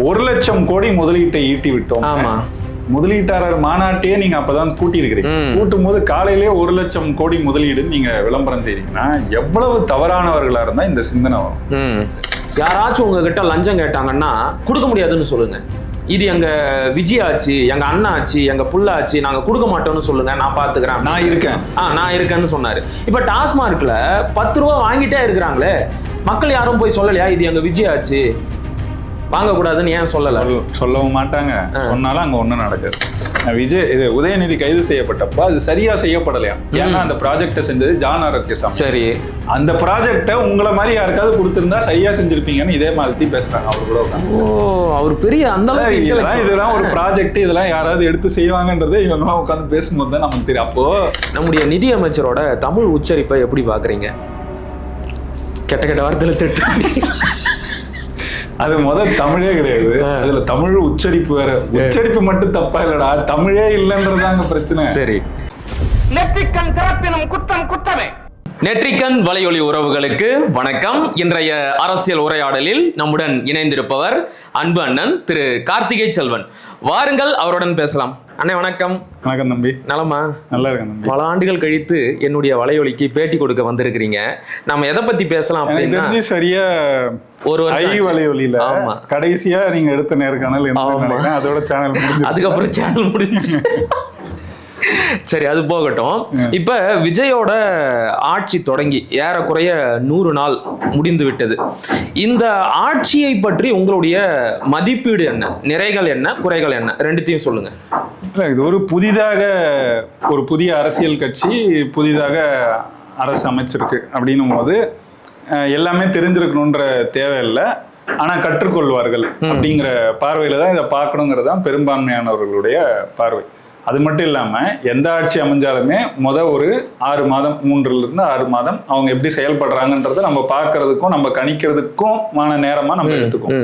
1 லட்சம் கோடி முதலீட்டை ஈட்டி விட்டோம். ஆமா, முதலீட்டாளர் மாநாட்டையே நீங்க அப்பதான் கூட்டி இருக்கிறீங்க. கூட்டும் போது காலையிலேயே 1 லட்சம் கோடி முதலீடு நீங்க விளம்பரம் செய்றீங்கன்னா எவ்வளவு தவறானவர்களா இருந்தா இந்த சிந்தனை வரும்? யாராச்சும் உங்ககிட்ட லஞ்சம் கேட்டாங்கன்னா கொடுக்க முடியாதுன்னு சொல்லுங்க. இது எங்க விஜய் ஆச்சு, எங்க அண்ணா ஆச்சு, எங்க புள்ள ஆச்சு, நாங்க கொடுக்க மாட்டோம்னு சொல்லுங்க, நான் பாத்துக்கிறேன், நான் இருக்கேன்னு சொன்னாரு. இப்ப டாஸ்மார்க்ல 10 ரூபா வாங்கிட்டே இருக்கிறாங்களே, மக்கள் யாரும் போய் சொல்லலையா இது எங்க விஜய் ஆச்சு வாங்கக்கூடாதுன்னு ஏன் சொல்லவும் மாட்டாங்க. சொன்னாலும் அங்க ஒண்ணும் நடக்காது. இது உதயநிதி கைது செய்யப்பட்டப்ப அது சரியா செய்யப்படலையா? ஏன்னா அந்த ப்ராஜெக்ட செஞ்சது ஜான் ஆரோக்கியசாமி. சரி, அந்த ப்ராஜெக்ட உங்களை மாதிரி யாருக்காவது கொடுத்திருந்தா சரியா செஞ்சிருப்பீங்கன்னு இதே மாதிரி பேசுறாங்க அவர் கூட. அவர் பெரிய அந்த இதெல்லாம் ஒரு ப்ராஜெக்ட், இதெல்லாம் யாராவது எடுத்து செய்வாங்கன்றதை இவங்க உட்காந்து பேசும்போது தான் நமக்கு தெரியும். அப்போ நம்முடைய நிதி அமைச்சரோட தமிழ் உச்சரிப்பை எப்படி பாக்குறீங்க? கெட்ட கெட்ட வார்த்தையில திட்டு. அது முதல் தமிழே கிடையாது. அதுல தமிழ் உச்சரிப்பு வேற. உச்சரிப்பு மட்டும் தப்பா இல்லடா, தமிழே இல்லைன்றதாங்க பிரச்சனை. சரி, நெற்றிக்கண் திறப்பினும் குற்றம் குற்றமே. நெற்றிக்கண் வலையொலி உறவுகளுக்கு வணக்கம். இன்றைய அரசியல் உரையாடலில் நம்முடன் இணைந்திருப்பவர் அன்பு அண்ணன் திரு கார்த்திகை செல்வன். வாருங்கள் அவருடன் பேசலாம். அண்ணே வணக்கம். வணக்கம் தம்பி. நலமா? நல்லா இருக்கேன் தம்பி. பல ஆண்டுகள் கழித்து என்னுடைய வலையொலிக்கு பேட்டி கொடுக்க வந்திருக்கிறீங்க. நம்ம எதை பத்தி பேசலாம் அப்படின்னா, சரியா ஒரு வலையொலியில கடைசியா நீங்க எடுத்த நேர்காணல் அதோட சேனல், அதுக்கப்புறம் சேனல் முடிஞ்சு. சரி, அது போகட்டும். இப்ப விஜயோட ஆட்சி தொடங்கி ஏறக்குறைய 100 நாள் முடிந்து விட்டது. இந்த ஆட்சியை பற்றி உங்களுடைய மதிப்பீடு என்ன? நிறைகள் என்ன, குறைகள் என்ன, ரெண்டுத்தையும் சொல்லுங்க. இது ஒரு புதிய அரசியல் கட்சி புதிதாக அரசு அமைச்சிருக்கு அப்படின்னும் போது எல்லாமே தெரிஞ்சிருக்கணுன்ற தேவையில்லை. ஆனா கற்றுக்கொள்வார்கள் அப்படிங்கிற பார்வையில தான் இதை பார்க்கணுங்கிறதான் பெரும்பான்மையானவர்களுடைய பார்வை. அது மட்டும் இல்லாம எந்த ஆட்சி அமைஞ்சாலுமே ஒரு 6 மாதம், 3லிருந்து 6 மாதம் அவங்க எப்படி செயல்படுறாங்கன்றதை நம்ம பார்க்கறதுக்கும் நம்ம கணிக்கிறதுக்குமான நேரமா நம்ம எடுத்துக்கோம்.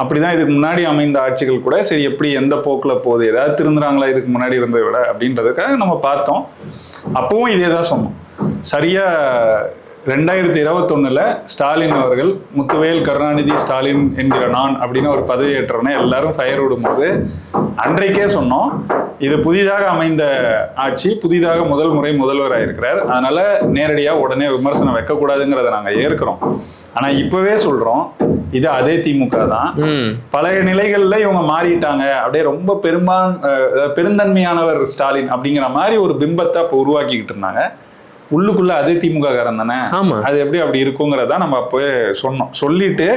அப்படிதான் இதுக்கு முன்னாடி அமைந்த ஆட்சிகள் கூட சரி எப்படி எந்த போக்குல போகுது, ஏதாவது திருந்துறாங்களா இதுக்கு முன்னாடி இருந்ததை விட அப்படின்றதுக்காக நம்ம பார்த்தோம். அப்பவும் இதே தான் சொன்னோம். சரியா 2021 ஸ்டாலின் அவர்கள் முத்துவேல் கருணாநிதி ஸ்டாலின் என்கிற நான் அப்படின்னு ஒரு பதவி ஏற்றவனே எல்லாரும் ஃபயர் விடும்போது அன்றைக்கே சொன்னோம், இது புதிதாக அமைந்த ஆட்சி, புதிதாக முதல் முறை முதல்வராக இருக்கிறார், அதனால நேரடியா உடனே விமர்சனம் வைக்கக்கூடாதுங்கிறத நாங்க ஏற்கிறோம். ஆனா இப்பவே சொல்றோம், இது அதே திமுக தான். பழைய நிலைகள்ல இவங்க மாறிட்டாங்க, அப்படியே ரொம்ப பெருந்தன்மையானவர் ஸ்டாலின் அப்படிங்கிற மாதிரி ஒரு பிம்பத்தை அப்ப உருவாக்கிக்கிட்டு இருந்தாங்க. உள்ளுக்குள்ள அதே திமுக காரன் தானே, அது எப்படி அப்படி இருக்குங்கிறதா நம்ம அப்பவே சொன்னோம். சொல்லிட்டு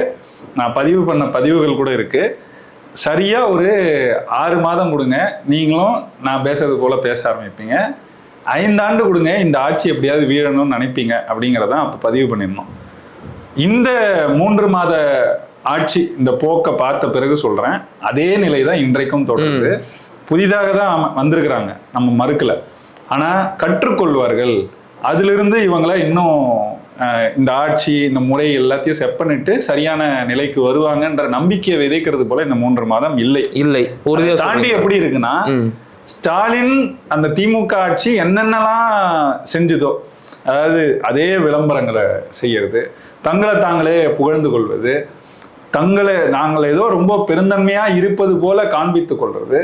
நான் பதிவு பண்ண பதிவுகள் கூட இருக்கு. சரியா ஒரு 6 மாதம் கொடுங்க, நீங்களும் நான் பேசுறது போல பேச ஆரம்பிப்பீங்க. 5 ஆண்டு கொடுங்க, இந்த ஆட்சி எப்படியாவது வீழணும்னு நினைப்பீங்க அப்படிங்கிறதான் அப்ப பதிவு பண்ணிருந்தோம். இந்த 3 மாத ஆட்சி இந்த போக்கை பார்த்த பிறகு சொல்றேன், அதே நிலை தான் இன்றைக்கும் தொடருது. புதிதாக தான் வந்திருக்கிறாங்க, நம்ம மறுக்கல. ஆனா கற்றுக்கொள்வார்கள், அதிலிருந்து இவங்கள இன்னும் இந்த ஆட்சி இந்த முறை எல்லாத்தையும் செட் பண்ணிட்டு சரியான நிலைக்கு வருவாங்கன்ற நம்பிக்கையை விதைக்கிறது போல இந்த 3 மாதம் இல்லை. ஒரு தாண்டி எப்படி இருக்குன்னா, ஸ்டாலின் அந்த திமுக ஆட்சி என்னென்னலாம் செஞ்சுதோ, அதாவது அதே விளம்பரங்களை செய்யறது, தங்களை தாங்களே புகழ்ந்து கொள்வது, நாங்கள் ஏதோ ரொம்ப பெருந்தன்மையா இருப்பது போல காண்பித்துக் கொள்றது,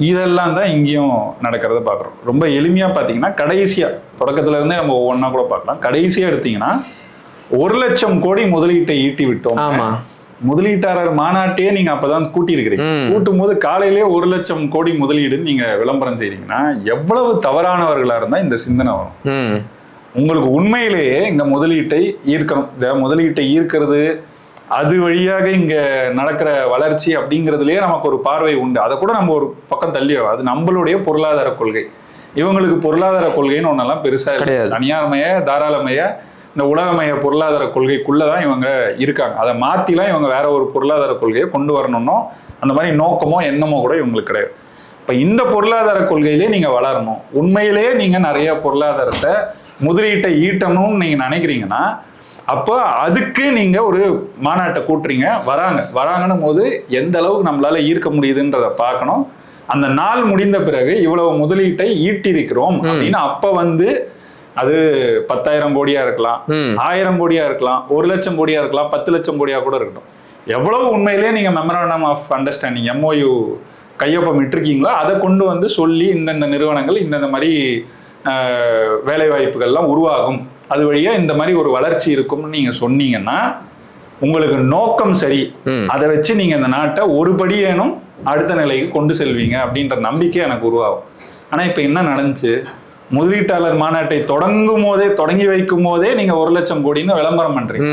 இதெல்லாம் தான் இங்கேயும் நடக்கிறத பார்க்குறோம். ரொம்ப எளிமையா பார்த்தீங்கன்னா, கடைசியா தொடக்கத்துல இருந்தே நம்ம ஒவ்வொன்றா கூட பார்க்கலாம். கடைசியா எடுத்தீங்கன்னா 1 லட்சம் கோடி முதலீட்டை ஈட்டி விட்டோம். முதலீட்டாளர் மாநாட்டையே நீங்க அப்பதான் கூட்டி இருக்கிறீங்க. கூட்டும் போது காலையிலேயே 1 லட்சம் கோடி முதலீடுன்னு நீங்க விளம்பரம் செய்றீங்கன்னா எவ்வளவு தவறானவர்களா இருந்தா இந்த சிந்தனை வரும்? உங்களுக்கு உண்மையிலேயே இங்க முதலீட்டை ஈர்க்கணும். இந்த முதலீட்டை ஈர்க்கிறது, அது வழியாக இங்க நடக்கிற வளர்ச்சி அப்படிங்கிறதுலயே நமக்கு ஒரு பார்வை உண்டு. அதை கூட நம்ம ஒரு பக்கம் தள்ளியோ, அது நம்மளுடைய பொருளாதார கொள்கை. இவங்களுக்கு பொருளாதார கொள்கைன்னு ஒன்னெல்லாம் பெருசா கிடையாது. தனியார்மய, தாராளமய, இந்த உலகமய பொருளாதார கொள்கைக்குள்ளதான் இவங்க இருக்காங்க. அதை மாத்திலாம் இவங்க வேற ஒரு பொருளாதார கொள்கையை கொண்டு வரணும்னோ அந்த மாதிரி நோக்கமோ எண்ணமோ கூட இவங்களுக்கு கிடையாது. இப்ப இந்த பொருளாதார கொள்கையிலே நீங்க வளரணும், உண்மையிலேயே நீங்க நிறைய பொருளாதாரத்தை முதலீட்டை ஈட்டணும்னு நீங்க நினைக்கிறீங்கன்னா, அப்போ அதுக்கு நீங்க ஒரு மாநாட்டை கூட்டுறீங்க, வராங்கன்னும் போது எந்த அளவுக்கு நம்மளால ஈர்க்க முடியுதுன்றத பார்க்கணும். அந்த நாள் முடிந்த பிறகு இவ்வளவு முதலீட்டை ஈட்டிருக்கிறோம் அப்படின்னு அப்ப அது 10,000 கோடியா இருக்கலாம், 1000 கோடியா இருக்கலாம், 1 லட்சம் கோடியா இருக்கலாம், 10 லட்சம் கோடியா கூட இருக்கட்டும். எவ்வளவு உண்மையிலேயே நீங்க மெமரண்டம் ஆஃப் அண்டர்ஸ்டாண்டிங் MOU கையொப்பம் இட்டிருக்கீங்களோ அதை கொண்டு வந்து சொல்லி இந்தந்த நிறுவனங்கள் இந்தந்த மாதிரி வேலை வாய்ப்புகள்லாம் உருவாகும், அது வழியா இந்த மாதிரி ஒரு வளர்ச்சி இருக்கும்னு நீங்க சொன்னீங்கன்னா உங்களுக்கு நோக்கம் சரி, அதை வச்சு நீங்க இந்த நாட்டை ஒரு படியேனும் அடுத்த நிலைக்கு கொண்டு செல்வீங்க அப்படின்ற நம்பிக்கை எனக்கு உருவாகும். ஆனா இப்ப என்ன நடந்துச்சு, முதலீட்டாளர் மாநாட்டை தொடங்கி வைக்கும் போதே நீங்க 1 லட்சம் கோடின்னு விளம்பரம் பண்றீங்க.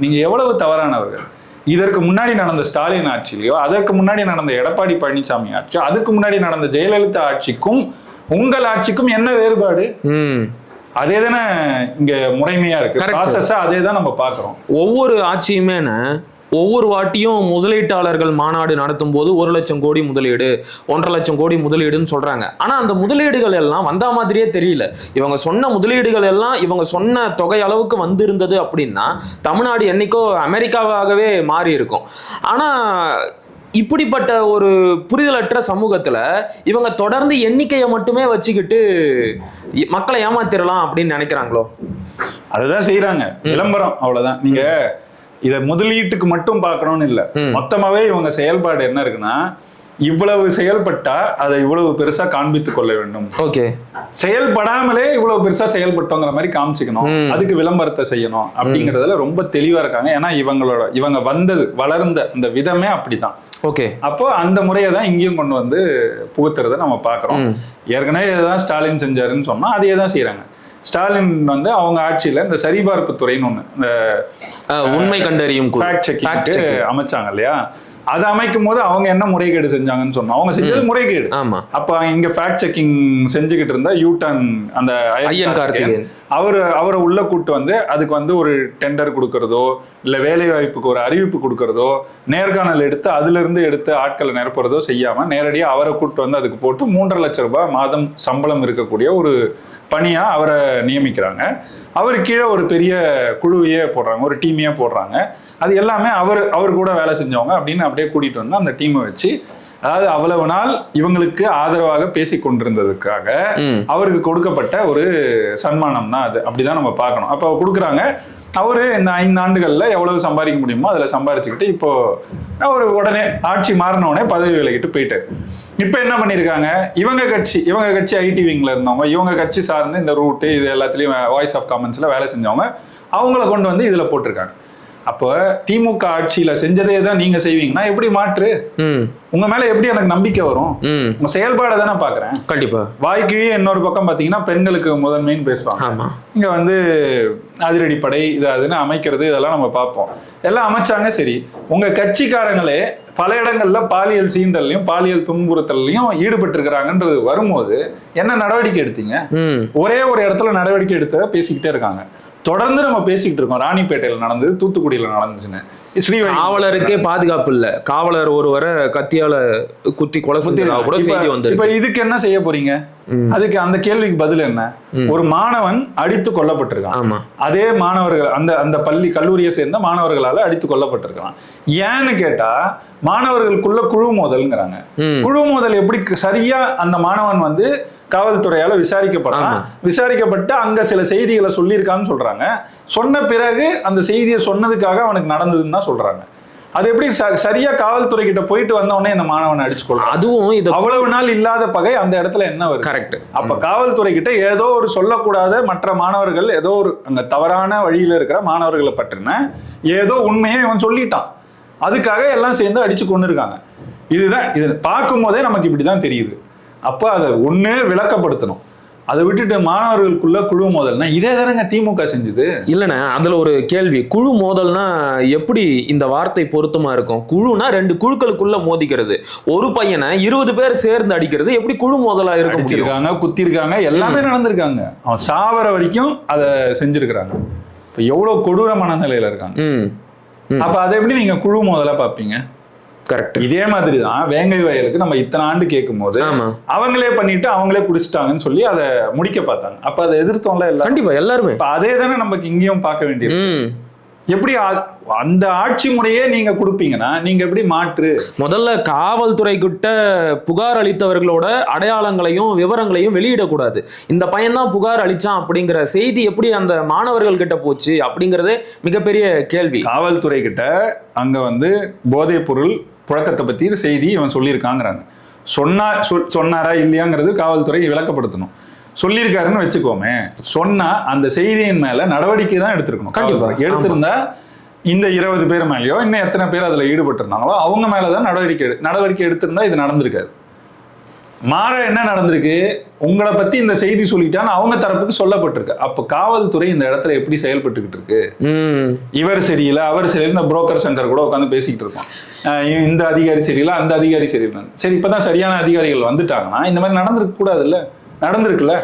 நீங்க எவ்வளவு தவறானவர்கள். இதற்கு முன்னாடி நடந்த ஸ்டாலின் ஆட்சியிலையோ, அதற்கு முன்னாடி நடந்த எடப்பாடி பழனிசாமி ஆட்சியோ, அதுக்கு முன்னாடி நடந்த ஜெயலலிதா ஆட்சிக்கும் உங்கள் ஆட்சிக்கும் என்ன வேறுபாடு? அதே தானே இங்க முறைமையா இருக்கு. ப்ராசஸா அதே தான் நம்ம பாக்குறோம். ஒவ்வொரு ஆட்சியுமே ஒவ்வொரு வாட்டியும் முதலீட்டாளர்கள் மாநாடு நடத்தும் போது 1 லட்சம் கோடி முதலீடு, 1.5 லட்சம் கோடி முதலீடுன்னு சொல்றாங்க. ஆனா அந்த முதலீடுகள் எல்லாம் வந்த மாதிரியே தெரியல. இவங்க சொன்ன முதலீடுகள் எல்லாம் இவங்க சொன்ன தொகை அளவுக்கு வந்திருந்தது அப்படின்னா தமிழ்நாடு என்னைக்கோ அமெரிக்காவாகவே மாறி இருக்கும். ஆனா இப்படிப்பட்ட ஒரு புரிதலற்ற சமூகத்துல இவங்க தொடர்ந்து எண்ணிக்கையை மட்டுமே வச்சுக்கிட்டு மக்களை ஏமாத்திரலாம் அப்படின்னு நினைக்கிறாங்களோ? அதுதான் செய்யறாங்க, விளம்பரம், அவ்வளவுதான். நீங்க இத முதலீட்டுக்கு மட்டும் பாக்கணும்னு இல்ல, மொத்தமாவே இவங்க செயல்பாடு என்ன இருக்குன்னா, இவ்வளவு செயல்பட்டா அதை இவ்வளவு பெருசா காண்பித்துக் கொள்ள வேண்டும். ஓகே, செயல்படாமலே இவ்வளவு பெருசா செயல்பட்டோங்கிற மாதிரி காமிச்சுக்கணும், அதுக்கு விளம்பரத்தை செய்யணும் அப்படிங்கறதுல ரொம்ப தெளிவா இருக்காங்க. ஏன்னா இவங்க வளர்ந்த அந்த விதமே அப்படிதான். ஓகே, அப்போ அந்த முறையை தான் இங்கேயும் கொண்டு வந்து புகுத்துறத நம்ம பாக்குறோம். ஏற்கனவே இதுதான் ஸ்டாலின் செஞ்சாருன்னு சொன்னா அதையே தான் செய்யறாங்க. ஸ்டாலின் வந்து அவங்க ஆட்சியில இந்த சரிபார்ப்பு துறைன்னு ஒண்ணு, இந்த உண்மை கண்டறியும் அமைச்சாங்க இல்லையா, அதை அமைக்கும் போது அவங்க என்ன முறைகேடு செஞ்சாங்கன்னு சொன்னோம். அவங்க செஞ்சது முறைகேடு. அப்ப இங்க ஃபேக்ட் செக்கிங் செஞ்சுக்கிட்டு இருந்த யூட்டன் அந்த அவரை உள்ள கூட்டு வந்து அதுக்கு வந்து ஒரு டெண்டர் கொடுக்கறதோ இல்ல வேலை வாய்ப்புக்கு ஒரு அறிவிப்பு கொடுக்கறதோ நேர்காணல் எடுத்து அதுல இருந்து எடுத்து ஆட்களை நிரப்புறதோ செய்யாம நேரடியாக அவரை கூட்டு வந்து அதுக்கு போட்டு 3.5 லட்சம் ரூபாய் மாதம் சம்பளம் இருக்கக்கூடிய ஒரு பணியா அவரை நியமிக்கிறாங்க. அவரு கீழே ஒரு பெரிய குழுவையே போடுறாங்க, ஒரு டீமையே போடுறாங்க. அது எல்லாமே அவர் கூட வேலை செஞ்சவங்க அப்படின்னு அப்படியே கூட்டிட்டு வந்து அந்த டீமை வச்சு, அதாவது அவ்வளவு நாள் இவங்களுக்கு ஆதரவாக பேசி கொண்டிருந்ததுக்காக அவருக்கு கொடுக்கப்பட்ட ஒரு சன்மானம் தான் அது. அப்படிதான் நம்ம பார்க்கணும். அப்போ கொடுக்குறாங்க. அவரு இந்த 5 ஆண்டுகள்ல எவ்வளவு சம்பாதிக்க முடியுமோ அதுல சம்பாதிச்சுக்கிட்டு இப்போ ஒரு உடனே ஆட்சி மாறின உடனே பதவி விலகிட்டு போயிட்டு இப்ப என்ன பண்ணிருக்காங்க, இவங்க கட்சி ஐடி விங்ல இருந்தவங்க, இவங்க கட்சி சார்ந்து இந்த ரூட்டு இது எல்லாத்துலயும் வாய்ஸ் ஆஃப் காமன்ஸ்ல வேலை செஞ்சவங்க, அவங்கள கொண்டு வந்து இதுல போட்டிருக்காங்க. அப்போ திமுக ஆட்சியில செஞ்சதே தான் நீங்க செய்வீங்கன்னா எப்படி மாற்று? உங்க மேல எப்படி எனக்கு நம்பிக்கை வரும்? உங்க செயல்பாடை தானே பாக்குறேன். கண்டிப்பா வாய்க்கிழியே இன்னொரு பக்கம் பாத்தீங்கன்னா பெண்களுக்கு முதன்மைன்னு பேசுவாங்க. இங்க வந்து அதிரடிப்படை இது அதுன்னு அமைக்கிறது இதெல்லாம் நம்ம பார்ப்போம். எல்லாம் அமைச்சாங்க. சரி, உங்க கட்சிக்காரங்களே பல இடங்கள்ல பாலியல் சீண்டல்லையும் பாலியல் துன்புறுத்தல்லையும் ஈடுபட்டு இருக்கிறாங்கன்றது வரும்போது என்ன நடவடிக்கை எடுத்தீங்க? ஒரே ஒரு இடத்துல நடவடிக்கை எடுத்த பேசிக்கிட்டே இருக்காங்க. தொடர்ந்து நம்ம பேசிக்கிட்டு இருக்கோம். ராணிப்பேட்டையில நடந்தது, தூத்துக்குடியில நடந்துச்சுன்னு. காவலருக்கே பாதுகாப்பு இல்ல, காவலர் ஒருவரை கத்தியால குத்தி கொலை கூட செய்தி வந்து. இப்ப இதுக்கு என்ன செய்ய போறீங்க? அதுக்கு அந்த கேள்விக்கு பதில் என்ன? ஒரு மாணவன் அடித்து கொல்லப்பட்டிருக்கான். அதே மாணவர்கள் அந்த பள்ளி கல்லூரியை சேர்ந்த மாணவர்களால அடித்து கொல்லப்பட்டிருக்கான். ஏன்னு கேட்டா மாணவர்களுக்குள்ள குழு மோதல்ங்கிறாங்க. குழு மோதல் எப்படி சரியா அந்த மாணவன் வந்து காவல்துறையால விசாரிக்கப்பட்டு அங்க சில செய்திகளை சொல்லியிருக்கான்னு சொல்றாங்க. சொன்ன பிறகு அந்த செய்தியை சொன்னதுக்காக அவனுக்கு நடந்ததுன்னு தான் சொல்றாங்க. அது எப்படி சரியா காவல்துறை கிட்ட போயிட்டு வந்த உடனே இந்த மாணவனை அடிச்சு கொள்றான்? அதுவும் இது அவ்வளவு நாள் இல்லாத பகை அந்த இடத்துல என்ன வருது? கரெக்ட். அப்ப காவல்துறை கிட்ட ஏதோ ஒரு சொல்லக்கூடாத மற்ற மாணவர்கள் ஏதோ ஒரு அங்க தவறான வழியில இருக்கிற மாணவர்களை பற்றின ஏதோ உண்மையை இவன் சொல்லிட்டான். அதுக்காக எல்லாம் சேர்ந்து அடிச்சு கொண்டு இருக்காங்க. இதுதான் இது பார்க்கும் போதே நமக்கு இப்படிதான் தெரியுது. அப்ப அதை ஒண்ணு விளக்கப்படுத்தணும். அதை விட்டுட்டு மாணவர்களுக்குள்ள குழு மோதல்னா இதே தானங்க திமுக செஞ்சது. இல்லைண்ணே, அதுல ஒரு கேள்வி, குழு மோதல்னா எப்படி இந்த வார்த்தை பொருத்தமா இருக்கும்? குழுனா 2 குழுக்களுக்குள்ள மோதிக்கிறது, ஒரு பையனை 20 பேர் சேர்ந்து அடிக்கிறது எப்படி குழு மோதலா இருக்காங்க? குத்திருக்காங்க, எல்லாமே நடந்திருக்காங்க. அவன் சாவர வரைக்கும் அதை செஞ்சிருக்கிறாங்க. இப்ப எவ்வளவு கொடூர மனநிலையில இருக்காங்க. அப்ப அதை எப்படி நீங்க குழு மோதலா பாப்பீங்க? கரெக்ட். இதே மாதிரி தான் வேங்கை வயலுக்கு நம்ம இத்தனை ஆண்டு கேட்கும் போது அவங்களே பண்ணிட்டு அவங்களே குடிச்சிட்டாங்கன்னு சொல்லி அதை முடிக்க பார்த்தாங்க. அப்ப அதை எதிர்த்தோம்ல எல்லாம். கண்டிப்பா எல்லாருமே. அதே தானே நமக்கு இங்கேயும் பார்க்க வேண்டியது. எப்படி அந்த ஆட்சி முறையே நீங்க கொடுப்பீங்கன்னா நீங்க எப்படி மாற்று? முதல்ல காவல்துறை கிட்ட புகார் அளித்தவர்களோட அடையாளங்களையும் விவரங்களையும் வெளியிடக்கூடாது. இந்த பையன்தான் புகார் அளிச்சான் அப்படிங்கிற செய்தி எப்படி அந்த மாணவர்கள் கிட்ட போச்சு அப்படிங்கறதே மிகப்பெரிய கேள்வி. காவல்துறை கிட்ட அங்க வந்து போதைப் பொருள் புழக்கத்தை பத்தி செய்தி இவன் சொல்லியிருக்காங்கிறாங்க. சொன்னாரா இல்லையாங்கிறது காவல்துறை விளக்கப்படுத்தணும். சொல்லியிருக்காருன்னு வச்சுக்கோமே, சொன்னா அந்த செய்தியின் மேல நடவடிக்கை தான் எடுத்திருக்கணும். எடுத்திருந்தா இந்த 20 பேர் மேலேயோ இன்னும் எத்தனை பேர் அதுல ஈடுபட்டு இருந்தாங்களோ அவங்க மேலதான் நடவடிக்கை எடுத்திருந்தா இது நடந்திருக்காது. மாற என்ன நடந்திருக்கு, உங்களை பத்தி இந்த செய்தி சொல்லிட்டான்னு அவங்க தரப்புக்கு சொல்லப்பட்டிருக்கு. அப்ப காவல்துறை இந்த இடத்துல எப்படி செயல்பட்டுக்கிட்டு இருக்கு? இவர் சரியில்லை அவர் சரியில்லை, இந்த புரோக்கர் சங்கர் கூட உட்காந்து பேசிக்கிட்டு இருக்கோம், இந்த அதிகாரி சரியில்லை அந்த அதிகாரி சரியில்லை. சரி, இப்பதான் சரியான அதிகாரிகள் வந்துட்டாங்கன்னா இந்த மாதிரி நடந்திருக்க கூடாது இல்ல? நடந்திருக்குல்ல.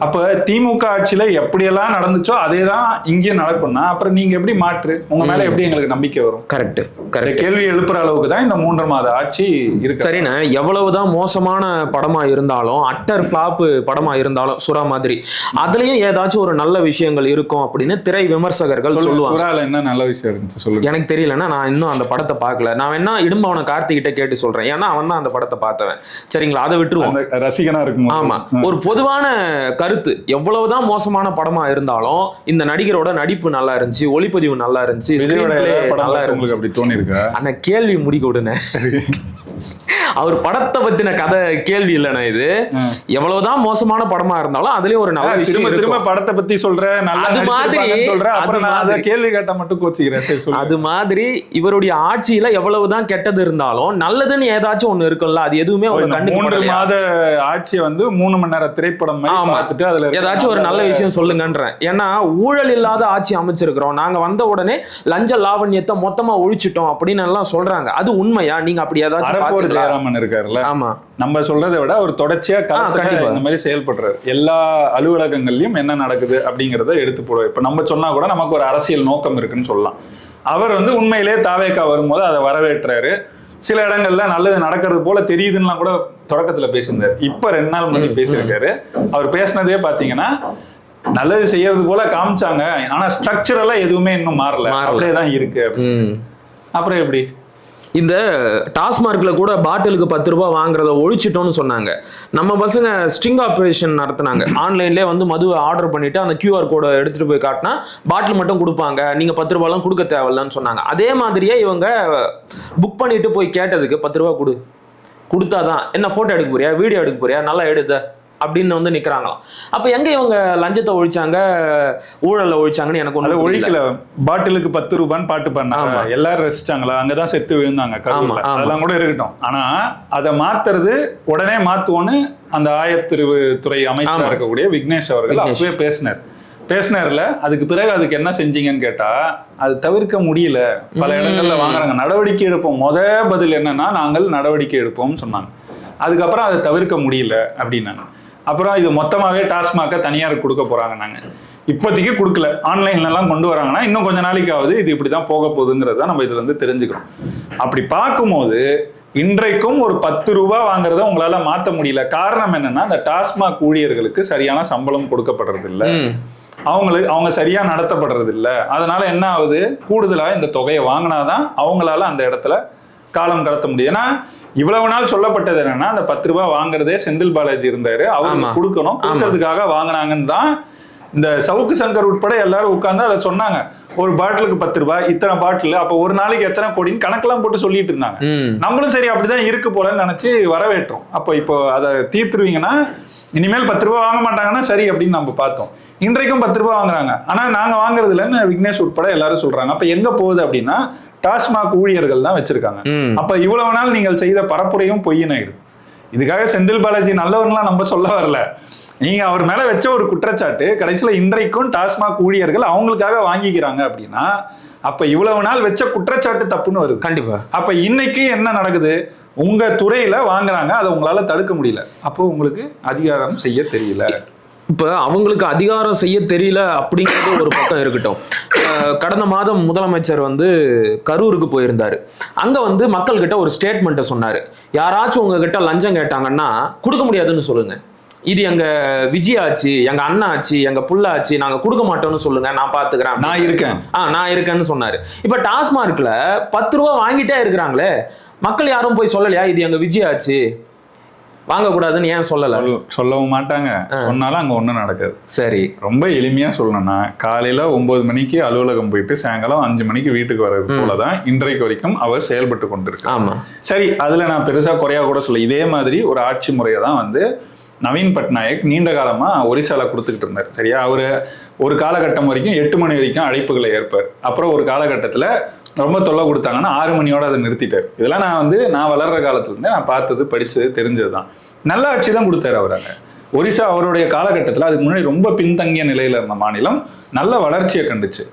அப்ப திமுக ஆட்சியில எப்படியெல்லாம் நடந்துச்சோ அதே தான் இங்கேயும் நடக்கும்னா அப்புறம் நீங்க எப்படி மாற்று? உங்க மேல எப்படி எங்களுக்கு நம்பிக்கை வரும்? கரெக்ட். கேள்வி எழுப்புற அளவுக்கு தான் இந்த 3 மாத ஆட்சி இருக்கு. சரிண்ணா, எவ்வளவுதான் மோசமான படமா இருந்தாலும், அட்டர் ஃபிளாப் படமா இருந்தாலும், சுறா மாதிரி அதுலயும் ஏதாச்சும் ஒரு நல்ல விஷயங்கள் இருக்கும் அப்படின்னு திரை விமர்சகர்கள் சொல்லுவாங்க. சுறால என்ன நல்ல விஷயம் இருந்துச்சு சொல்லுங்க. எனக்கு தெரியலன்னா, நான் இன்னும் அந்த படத்தை பார்க்கல. நான் வேணா இடும்பவன கார்த்திகிட்ட கேட்டு சொல்றேன், ஏன்னா அவன் தான் அந்த படத்தை பார்த்தவன். சரிங்களா, அதை விட்டுருவோம். ரசிகனா இருக்கும். ஆமா, ஒரு பொதுவான கருத்து, எவ்வளவுதான் மோசமான படமா இருந்தாலும் இந்த நடிகரோட நடிப்பு நல்லா இருந்துச்சு, ஒளிப்பதிவு நல்லா இருந்துச்சு, நல்லா இருந்துச்சு அப்படி தோணி இருக்கு. ஆனா கேள்வி முடிக்க விடுன அவர் படத்தை பத்தின கதை கேள்வி இல்லைன்னா, இது எவ்வளவுதான் மோசமான படமா இருந்தாலும் அதுலயும் ஒரு நல்ல விஷயம். திரும்ப படத்தை பத்தி சொல்ற, அது மாதிரி கேள்வி கேட்டா மட்டும் கோச்சிக்கிறேன். அது மாதிரி இவருடைய ஆட்சியில எவ்வளவுதான் கெட்டது இருந்தாலும் நல்லதுன்னு ஏதாச்சும் ஒண்ணு இருக்கும்ல, அது எதுவுமே ஒரு கண்ணு. 3 மாத ஆட்சி வந்து 3 மணி நேர திரைப்படம் பார்த்துட்டு அதுல ஏதாச்சும் ஒரு நல்ல விஷயம் சொல்லுங்கன்றேன். ஏன்னா ஊழல் இல்லாத ஆட்சி அமைச்சிருக்கிறோம், நாங்க வந்த உடனே லஞ்ச லாவண்யத்தை மொத்தமா ஒழிச்சிட்டோம் அப்படின்னு எல்லாம் சொல்றாங்க. அது உண்மையா? நீங்க அப்படி ஏதாச்சும் ஜெயராமன் இருக்காருல்ல, ஆமா, நம்ம சொல்றதை விட ஒரு தொடர்ச்சியா இந்த மாதிரி செயல்படுறாரு. எல்லா அலுவலகங்கள்லயும் என்ன நடக்குது அப்படிங்கறத எடுத்து போடுவார். இப்ப நம்ம சொன்னா கூட நமக்கு ஒரு அரசியல் நோக்கம் இருக்குன்னு சொல்லலாம். அவர் வந்து உண்மையிலே தாவேக்கா வரும்போது அதை வரவேற்றாரு. சில இடங்கள்ல நல்லது நடக்கிறது போல தெரியுதுன்னா கூட தொடக்கத்துல பேசியிருந்தாரு. இப்ப 2 நாள் முன்னாடி பேசியிருக்காரு. அவர் பேசினதே பாத்தீங்கன்னா நல்லது செய்யறது போல காமிச்சாங்க, ஆனா ஸ்ட்ரக்சரலா எதுவுமே இன்னும் மாறல, அப்படியேதான் இருக்கு. அப்புறம் எப்படி இந்த டாஸ்மார்க்ல கூட பாட்டிலுக்கு 10 ரூபாய் வாங்குறத ஒழிச்சிட்டோம்னு சொன்னாங்க. நம்ம பசங்க ஸ்ட்ரிங் ஆப்ரேஷன் நடத்தினாங்க. ஆன்லைன்லேயே வந்து மதுவை ஆர்டர் பண்ணிட்டு அந்த QR கோடை எடுத்துட்டு போய் காட்டினா பாட்டில் மட்டும் கொடுப்பாங்க, நீங்க 10 ரூபாய்லாம் கொடுக்க தேவையில்லன்னு சொன்னாங்க. அதே மாதிரியே இவங்க புக் பண்ணிட்டு போய் கேட்டதுக்கு 10 ரூபாய் கொடுத்தாதான் என்ன போட்டோ எடுக்க போறியா, வீடியோ எடுக்க போறியா, நல்லா எடுத்த அப்படின்னு வந்து நிக்கிறாங்களாம். அப்ப எங்க இவங்க லஞ்சத்தை ஒழிச்சாங்க, ஊழலை ஒழிச்சாங்கன்னு எனக்கு ஒண்ணு ஒழிக்கல. பாட்டிலுக்கு 10 ரூபான்னு பாட்டு பண்ணாங்க, எல்லாரும் ரசிச்சாங்களா? அங்கதான் செத்து விழுந்தாங்க, அதெல்லாம் கூட இருக்கட்டும். ஆனா அதை மாத்துறது உடனே மாத்துவோன்னு அந்த ஆயத்திருத்துறை அமைச்சராக இருக்கக்கூடிய விக்னேஷ் அவர்கள் அப்பவே பேசினார்ல. அதுக்கு பிறகு அதுக்கு என்ன செஞ்சீங்கன்னு கேட்டா அது தவிர்க்க முடியல. பல இடங்கள்ல வாங்குறாங்க, நடவடிக்கை எடுப்போம். பதில் என்னன்னா நாங்கள் நடவடிக்கை எடுப்போம்னு சொன்னாங்க. அதுக்கப்புறம் அதை தவிர்க்க முடியல அப்படின்னாங்க. அப்புறம் இது மொத்தமாவே டாஸ்மாக தனியாருக்கு கொடுக்க போறாங்க. நாங்க இப்போதைக்கு கொடுக்கல, ஆன்லைன்ல எல்லாம் கொண்டு வராங்கன்னா இன்னும் கொஞ்ச நாளைக்காவது இது இப்படிதான் போக போகுதுங்கிறத நம்ம இதுல இருந்து தெரிஞ்சுக்கிறோம். அப்படி பார்க்கும்போது இன்றைக்கும் ஒரு 10 ரூபாய் வாங்குறத உங்களால மாத்த முடியல. காரணம் என்னன்னா அந்த டாஸ்மாக் ஊழியர்களுக்கு சரியான சம்பளம் கொடுக்கப்படுறது இல்லை, அவங்க சரியா நடத்தப்படுறது இல்லை. அதனால என்ன ஆகுது, கூடுதலா இந்த தொகையை வாங்கினாதான் அவங்களால அந்த இடத்துல காலம் கடத்த முடியும். ஏன்னா இவ்வளவு நாள் சொல்லப்பட்டது என்னன்னா அந்த 10 ரூபாய் வாங்குறதே செந்தில் பாலாஜி இருந்தாரு, அவருக்கு கொடுக்கணும், கொடுக்கறதுக்காக வாங்கினாங்கன்னு தான் இந்த சவுக்கு சங்கர் உட்பட எல்லாரும் உட்கார்ந்து அதை சொன்னாங்க. ஒரு பாட்டிலுக்கு 10 ரூபாய், இத்தனை பாட்டில், அப்ப ஒரு நாளைக்கு எத்தனை கோடின்னு கணக்கெல்லாம் போட்டு சொல்லிட்டு இருந்தாங்க. நம்மளும் சரி அப்படிதான் இருக்கு போலன்னு நினைச்சு வரவேற்றோம். அப்போ இப்போ அதை தீர்த்துருவீங்கன்னா இனிமேல் 10 ரூபாய் வாங்க மாட்டாங்கன்னா சரி அப்படின்னு நம்ம பார்த்தோம். இன்றைக்கும் 10 ரூபாய் வாங்குறாங்க, ஆனா நாங்க வாங்குறது இல்லைன்னு விக்னேஷ் உட்பட எல்லாரும் சொல்றாங்க. அப்ப எங்க போகுது அப்படின்னா டாஸ்மாக் ஊழியர்கள் தான் வச்சிருக்காங்க. அப்ப இவ்வளவு நாள் நீங்கள் செய்த பரப்புரையும் பொய்யினாயிடுது. இதுக்காக செந்தில் பாலாஜி நல்லவன்லாம் நம்ம சொல்ல வரல. நீங்க அவர் மேல வச்ச ஒரு குற்றச்சாட்டு கடைசியில இன்றைக்கும் டாஸ்மாக் ஊழியர்கள் அவங்களுக்காக வாங்கிக்கிறாங்க அப்படின்னா அப்ப இவ்வளவு நாள் வச்ச குற்றச்சாட்டு தப்புன்னு வருது. கண்டிப்பா. அப்ப இன்னைக்கு என்ன நடக்குது, உங்க துறையில வாங்குறாங்க, அதை உங்களால தடுக்க முடியல. அப்போ உங்களுக்கு அதிகாரம் செய்ய தெரியல. இப்போ அவங்களுக்கு அதிகாரம் செய்ய தெரியல அப்படிங்கிறது ஒரு பக்கம் இருக்கட்டும். கடந்த மாதம் முதலமைச்சர் வந்து கரூருக்கு போயிருந்தாரு. அங்க வந்து மக்கள்கிட்ட ஒரு ஸ்டேட்மெண்ட்டை சொன்னாரு, யாராச்சும் உங்ககிட்ட லஞ்சம் கேட்டாங்கன்னா கொடுக்க முடியாதுன்னு சொல்லுங்க. இது எங்க விஜய் ஆச்சு, எங்க அண்ணா ஆச்சு, எங்க புள்ள ஆச்சு, நாங்க கொடுக்க மாட்டோம்னு சொல்லுங்க, நான் பாத்துக்கிறேன், நான் இருக்கேன், நான் இருக்கேன்னு சொன்னாரு. இப்ப டாஸ்மார்க்ல 10 ரூபா வாங்கிட்டே இருக்கிறாங்களே, மக்கள் யாரும் போய் சொல்லலையா இது எங்க விஜய் ஆச்சு வாங்கக்கூடாதுன்னு ஏன் சொல்லல? சொல்லவும் மாட்டாங்க, சொன்னாலும் அங்க ஒண்ணும் நடக்காது. சரி, ரொம்ப எளிமையா சொல்லணும்னா காலையில 9 மணிக்கு அலுவலகம் போயிட்டு சாயங்காலம் 5 மணிக்கு வீட்டுக்கு வர்றது போலதான் இன்றைக்கு வரைக்கும் அவர் செயல்பட்டு கொண்டிருக்கார். ஆமா, சரி, அதுல நான் பெருசா குறையா கூட சொல்ல. இதே மாதிரி ஒரு ஆட்சி முறையை தான் வந்து நவீன் பட்நாயக் நீண்ட காலமா ஒரிசால கொடுத்துக்கிட்டு இருந்தார். சரியா, அவரு ஒரு காலகட்டம் வரைக்கும் 8 மணி வரைக்கும் அழைப்புகளை ஏற்பார். அப்புறம் ஒரு காலகட்டத்துல ரொம்ப தொல்லை கொடுத்தாங்கன்னா 6 மணியோட அதை நிறுத்திட்டார். இதெல்லாம் நான் வளர்ற காலத்துல இருந்தே நான் பார்த்தது, படிச்சது, தெரிஞ்சதுதான். நல்ல ஆட்சி தான் கொடுத்தாரு அவராங்க. ஒரிசா அவருடைய காலகட்டத்தில் அதுக்கு முன்னாடி ரொம்ப பின்தங்கிய நிலையில இருந்த மாநிலம் நல்ல வளர்ச்சியை கண்டுச்சு.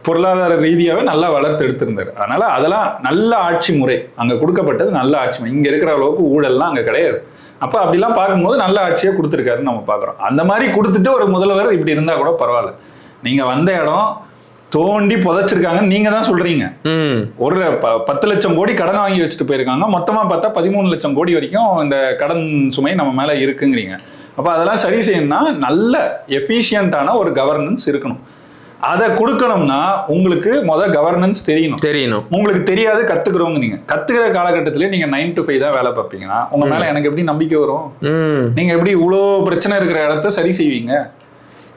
பொருளாதார ரீதியாகவே நல்லா வளர்த்து எடுத்திருந்தாரு. அதனால அதெல்லாம் நல்ல ஆட்சி முறை அங்க கொடுக்கப்பட்டது, நல்ல ஆட்சி முறை. இங்க இருக்கிற அளவுக்கு ஊழல்லாம் அங்க கிடையாது. அப்ப அப்படிலாம் பார்க்கும்போது நல்ல ஆட்சியை கொடுத்துருக்காருன்னு நம்ம பாக்குறோம். அந்த மாதிரி கொடுத்துட்டு ஒரு முதல்வர் இப்படி இருந்தா கூட பரவாயில்ல. நீங்க வந்த இடம் தோண்டி புதைச்சிருக்காங்கன்னு நீங்க தான் சொல்றீங்க. ஒரு 10 லட்சம் கோடி கடன் வாங்கி வச்சுட்டு போயிருக்காங்க. மொத்தமா பார்த்தா 13 லட்சம் கோடி வரைக்கும் இந்த கடன் சுமை நம்ம மேல இருக்குங்கிறீங்க. அப்ப அதெல்லாம் சரி செய்யணும்னா நல்ல எஃபிஷியன்டான ஒரு கவர்னன்ஸ் இருக்கணும். அதை கொடுக்கணும்னா உங்களுக்கு கவர்னன்ஸ் தெரியணும். உங்களுக்கு தெரியாது, கத்துக்கிறவங்க நீங்க கத்துக்கிற காலகட்டத்திலே நீங்க 9 to 5 தான் வேலை பார்ப்பீங்கன்னா உங்க மேல எனக்கு எப்படி நம்பிக்கை வரும்? நீங்க எப்படி இவ்வளோ பிரச்சனை இருக்கிற இடத்த சரி செய்வீங்க?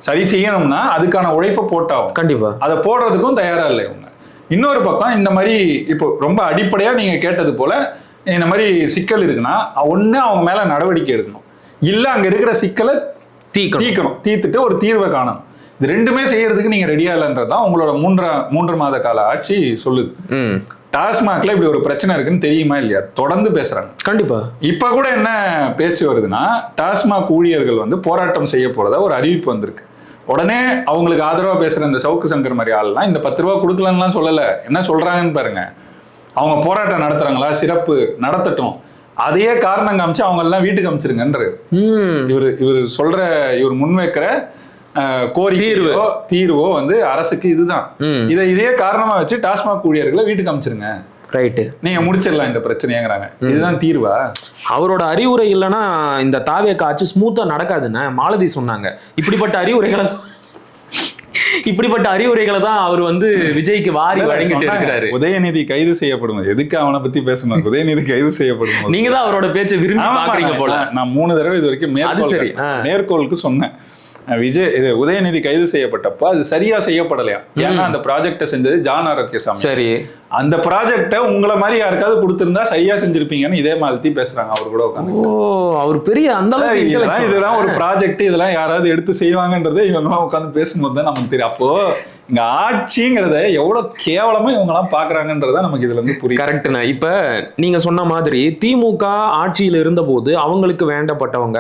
சரி செய்யணும்னா அதுக்கான உழைப்பை போட்டாகும். கண்டிப்பா அதை போடுறதுக்கும் தயாரா இல்லை இவங்க. இன்னொரு பக்கம் இந்த மாதிரி இப்போ ரொம்ப அடிப்படையா நீங்க கேட்டது போல இந்த மாதிரி சிக்கல் இருக்குன்னா ஒண்ணு அவங்க மேல நடவடிக்கை எடுக்கணும், இல்ல அங்க இருக்கிற சிக்கலை தீக்கணும், தீர்த்துட்டு ஒரு தீர்வை காணணும். இது ரெண்டுமே செய்யறதுக்கு நீங்க ரெடியா இல்லைன்றதுதான் உங்களோட 3 மாத கால ஆட்சி சொல்லுது. டாஸ்மாக்ல இப்படி ஒரு பிரச்சனை இருக்குன்னு தெரியுமா இல்லையா? தொடர்ந்து பேசுறாங்க. கண்டிப்பா. இப்ப கூட என்ன பேச்சு வருதுன்னா டாஸ்மாக் ஊழியர்கள் வந்து போராட்டம் செய்ய போறதா ஒரு அறிவிப்பு வந்திருக்கு. உடனே அவங்களுக்கு ஆதரவா பேசுற இந்த சவுக்கு சங்கர் மாதிரி ஆள்லாம் இந்த 10 ரூபா கொடுக்கலன்னுலாம் சொல்லல. என்ன சொல்றாங்கன்னு பாருங்க. அவங்க போராட்டம் நடத்துறாங்களா, சிறப்பு நடத்தட்டும், அதையே காரணம் காமிச்சு அவங்க எல்லாம் வீட்டுக்கு அமைச்சிருங்கன்றாரு. இவர் முன்வைக்கிற கோரிக்கையோ தீர்வோ வந்து அரசுக்கு இதுதான். இதே காரணமா வச்சு டாஸ்மாக் ஊழியர்களை வீட்டுக்கு அமைச்சிருங்க, ரைட்டு, நீங்க முடிச்சிடலாம் இந்த பிரச்சனைங்கிறாங்க. இதுதான் தீர்வா? அவரோட அறிவுரை இல்லைன்னா இந்த தாவே காட்சி ஸ்மூத்தா நடக்காதுன்னு மாலதி சொன்னாங்க. இப்படிப்பட்ட அறிவுரைகளை தான் அவர் வந்து விஜய்க்கு வாரி வழங்கிட்டு இருக்கிறாரு. உதயநிதி கைது செய்யப்படும், எதுக்கு அவனை பத்தி பேசணும்? உதயநிதி கைது செய்யப்படும், நீங்க தான் அவரோட பேச்சை விரும்பி பாக்குறீங்க போல. நான் 3 தடவை இது வரைக்கும் மேற்கோளுக்கு சொன்னேன். உதயநிதி கைது செய்யப்பட்டப்போ அது சரியா செய்யப்படலையா? ஏன்னா அந்த ப்ராஜெக்டை செஞ்சது ஜான் ஆரோக்கியசாமி. சரி, அந்த ப்ராஜெக்டை உங்களை மாதிரி யாருக்காவது கொடுத்திருந்தா சரியா செஞ்சிருப்பீங்கன்னு இதே மாதிரி பேசுறாங்க. அவர் கூட உட்காந்து அவர் பெரிய அந்த இதெல்லாம் ஒரு ப்ராஜெக்ட், இதெல்லாம் யாராவது எடுத்து செய்வாங்கன்றதை இவங்கெல்லாம் உட்காந்து பேசும்போது தான் நமக்கு தெரியும். அப்போ இங்க ஆட்சிங்கிறத எவ்வளவு கேவலமா இவங்க எல்லாம் பாக்குறாங்கன்றத நமக்கு இதுல இருந்து புரியும். கரெக்ட்ண்ணா. இப்ப நீங்க சொன்ன மாதிரி திமுக ஆட்சியில் இருந்த போது அவங்களுக்கு வேண்டப்பட்டவங்க,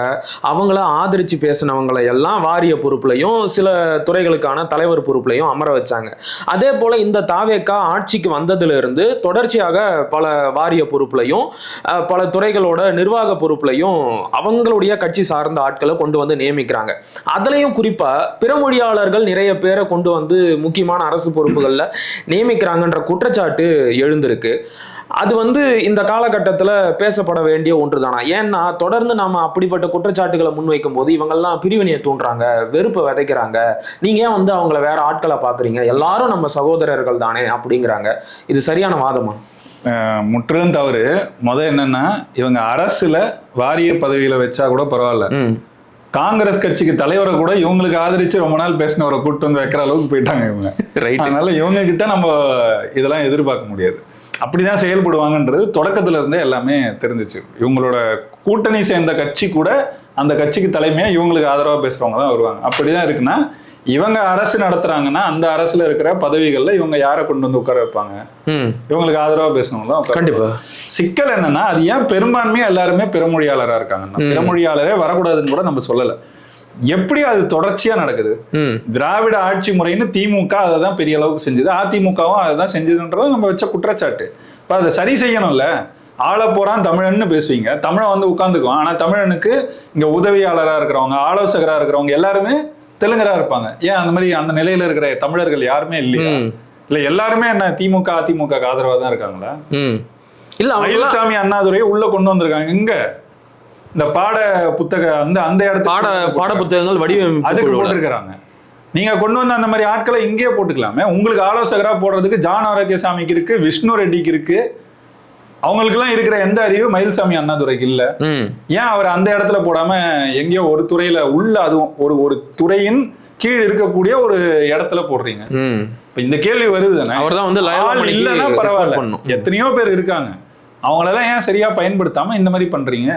அவங்கள ஆதரிச்சு பேசினவங்களை எல்லாம் வாரிய பொறுப்புலையும் சில துறைகளுக்கான தலைவர் பொறுப்புலையும் அமர வச்சாங்க. அதே போல இந்த தாவேகா ஆட்சிக்கு வந்ததுல இருந்து தொடர்ச்சியாக பல வாரிய பொறுப்புலையும் பல துறைகளோட நிர்வாக பொறுப்புலையும் அவங்களுடைய கட்சி சார்ந்த ஆட்களை கொண்டு வந்து நியமிக்கிறாங்க. அதுலயும் குறிப்பா பிறமொழியாளர்கள் நிறைய பேரை கொண்டு வந்து முக்கியமான அரசு பொறுப்புகள்ல நியமிக்கிறாங்கன்ற குற்றச்சாட்டு எழுந்திருக்கு. அது வந்து இந்த காலகட்டத்தில் பேசப்பட வேண்டிய ஒன்று தானா? ஏன்னா தொடர்ந்து நாம அப்படிப்பட்ட குற்றச்சாட்டுகளை முன்வைக்கும் போது இவங்கெல்லாம் பிரிவினையை தூண்டுறாங்க, வெறுப்பை விதைக்கிறாங்க. நீங்க ஏன் வந்து அவங்கள வேற ஆட்களை பாக்குறீங்க, எல்லாரும் நம்ம சகோதரர்கள் தானே அப்படிங்கிறாங்க. இது சரியான வாதமா? முற்றிலும் தவறு. என்னன்னா இவங்க அரசுல வாரிய பதவியில வச்சா கூட பரவாயில்ல, காங்கிரஸ் கட்சிக்கு தலைவரை கூட இவங்களுக்கு ஆதரிச்சு ரொம்ப நாள் பேசினவரை கூட்டு வந்து வைக்கிற அளவுக்கு போயிட்டாங்க இவங்க. அதனால இவங்க கிட்ட நம்ம இதெல்லாம் எதிர்பார்க்க முடியாது. அப்படிதான் செயல்படுவாங்கன்றது தொடக்கத்துல இருந்தே எல்லாமே தெரிஞ்சிச்சு. இவங்களோட கூட்டணி சேர்ந்த கட்சி கூட அந்த கட்சிக்கு தலைமையா இவங்களுக்கு ஆதரவா பேசுறவங்க தான் வருவாங்க. அப்படிதான் இருக்குன்னா இவங்க அரசு நடத்துறாங்கன்னா அந்த அரசுல இருக்கிற பதவிகள்ல இவங்க யாரை கொண்டு வந்து உட்கார வைப்பாங்க? இவங்களுக்கு ஆதரவா பேசணும் தான். கண்டிப்பா. சிக்கல் என்னன்னா அது ஏன் பெரும்பான்மையா எல்லாருமே பிறமொழியாளரா இருக்காங்கன்னா பிறமொழியாளரே வரக்கூடாதுன்னு கூட நம்ம சொல்லல. எப்படி அது தொடர்ச்சியா நடக்குது? திராவிட ஆட்சி முறைன்னு திமுக அதை தான் பெரிய அளவுக்கு செஞ்சது, அதிமுகவும் அதை தான் செஞ்சதுன்றத நம்ம வச்ச குற்றச்சாட்டு. இப்ப அதை சரி செய்யணும்ல. ஆள போறான் தமிழன்னு பேசுவீங்க, தமிழன் வந்து உட்காந்துக்குவான். ஆனா தமிழனுக்கு இங்க உதவியாளரா இருக்கிறவங்க, ஆலோசகரா இருக்கிறவங்க எல்லாருமே தெலுங்கரா இருப்பாங்க. ஏன் அந்த மாதிரி அந்த நிலையில இருக்கிற தமிழர்கள் யாருமே இல்லையா? இல்ல எல்லாருமே என்ன திமுக அதிமுக ஆதரவா தான் இருக்காங்களா? இல்ல மயில்சாமி அண்ணாதுரையை உள்ள கொண்டு வந்திருக்காங்க. இங்க இந்த பாட புத்தக அந்த இடத்துல பாட புத்தகங்கள் வடிவமைப்பு அதுக்கு குழுவுல. போட்டிருக்கிறாங்க. நீங்க கொண்டு வந்து அந்த மாதிரி ஆட்களை இங்கேயே போட்டுக்கலாமே. உங்களுக்கு ஆலோசகரா போடுறதுக்கு ஜான் ஆரோக்கியசாமிக்கு இருக்கு, விஷ்ணு ரெட்டிக்கு இருக்கு. அவங்களுக்குலாம் இருக்கிற எந்த அறிவு மயில்சாமி அண்ணாதுரைக்கு இல்ல. ஏன் அவர் அந்த இடத்துல போடாம எங்கேயோ ஒரு துறையில உள்ள, அதுவும் ஒரு துறையின் கீழ் இருக்கக்கூடிய ஒரு இடத்துல போடுறீங்க? இப்ப இந்த கேள்வி வருது தானே. அவர்தான் வந்து இல்லைன்னா பரவாயில்ல, எத்தனையோ பேர் இருக்காங்க, அவங்களெல்லாம் ஏன் சரியா பயன்படுத்தாம இந்த மாதிரி பண்றீங்க?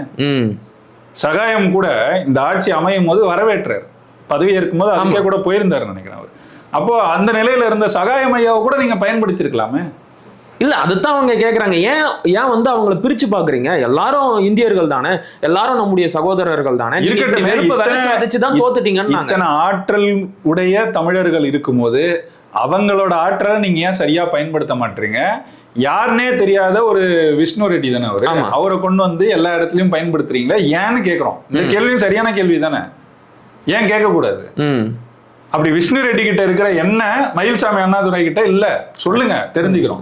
சகாயம் கூட இந்த ஆட்சி அமையும் போது வரவேற்றார், பதவி ஏற்கும் போது அதுக்கே கூட போயிருந்தாரு நினைக்கிறேன் அவர். அப்போ அந்த நிலையில இருந்த சகாயம் ஐயாவை கூட நீங்க பயன்படுத்தி இருக்கலாமே. இல்ல அதுதான் அவங்க கேக்குறாங்க, ஏன் வந்து அவங்கள பிரிச்சு பாக்குறீங்க? எல்லாரும் இந்தியர்கள் தானே, எல்லாரும் நம்முடைய சகோதரர்கள் தானே, தான் தோத்துட்டீங்கன்னு. இத்தனை ஆற்றல் உடைய தமிழர்கள் இருக்கும்போது அவங்களோட ஆற்றலை நீங்க ஏன் சரியா பயன்படுத்த மாட்டீங்க? யாருன்னே தெரியாத ஒரு விஷ்ணு ரெட்டி தானே அவரு, அவரை கொண்டு வந்து எல்லா இடத்துலயும் பயன்படுத்துறீங்களா ஏன்னு கேக்குறோம். இந்த கேள்வியும் சரியான கேள்வி தானே, ஏன் கேட்க கூடாது? அப்படி விஷ்ணு ரெட்டி கிட்ட இருக்கிற என்ன மயில்சாமி அண்ணாதுரை கிட்ட இல்ல சொல்லுங்க, தெரிஞ்சுக்கிறோம்.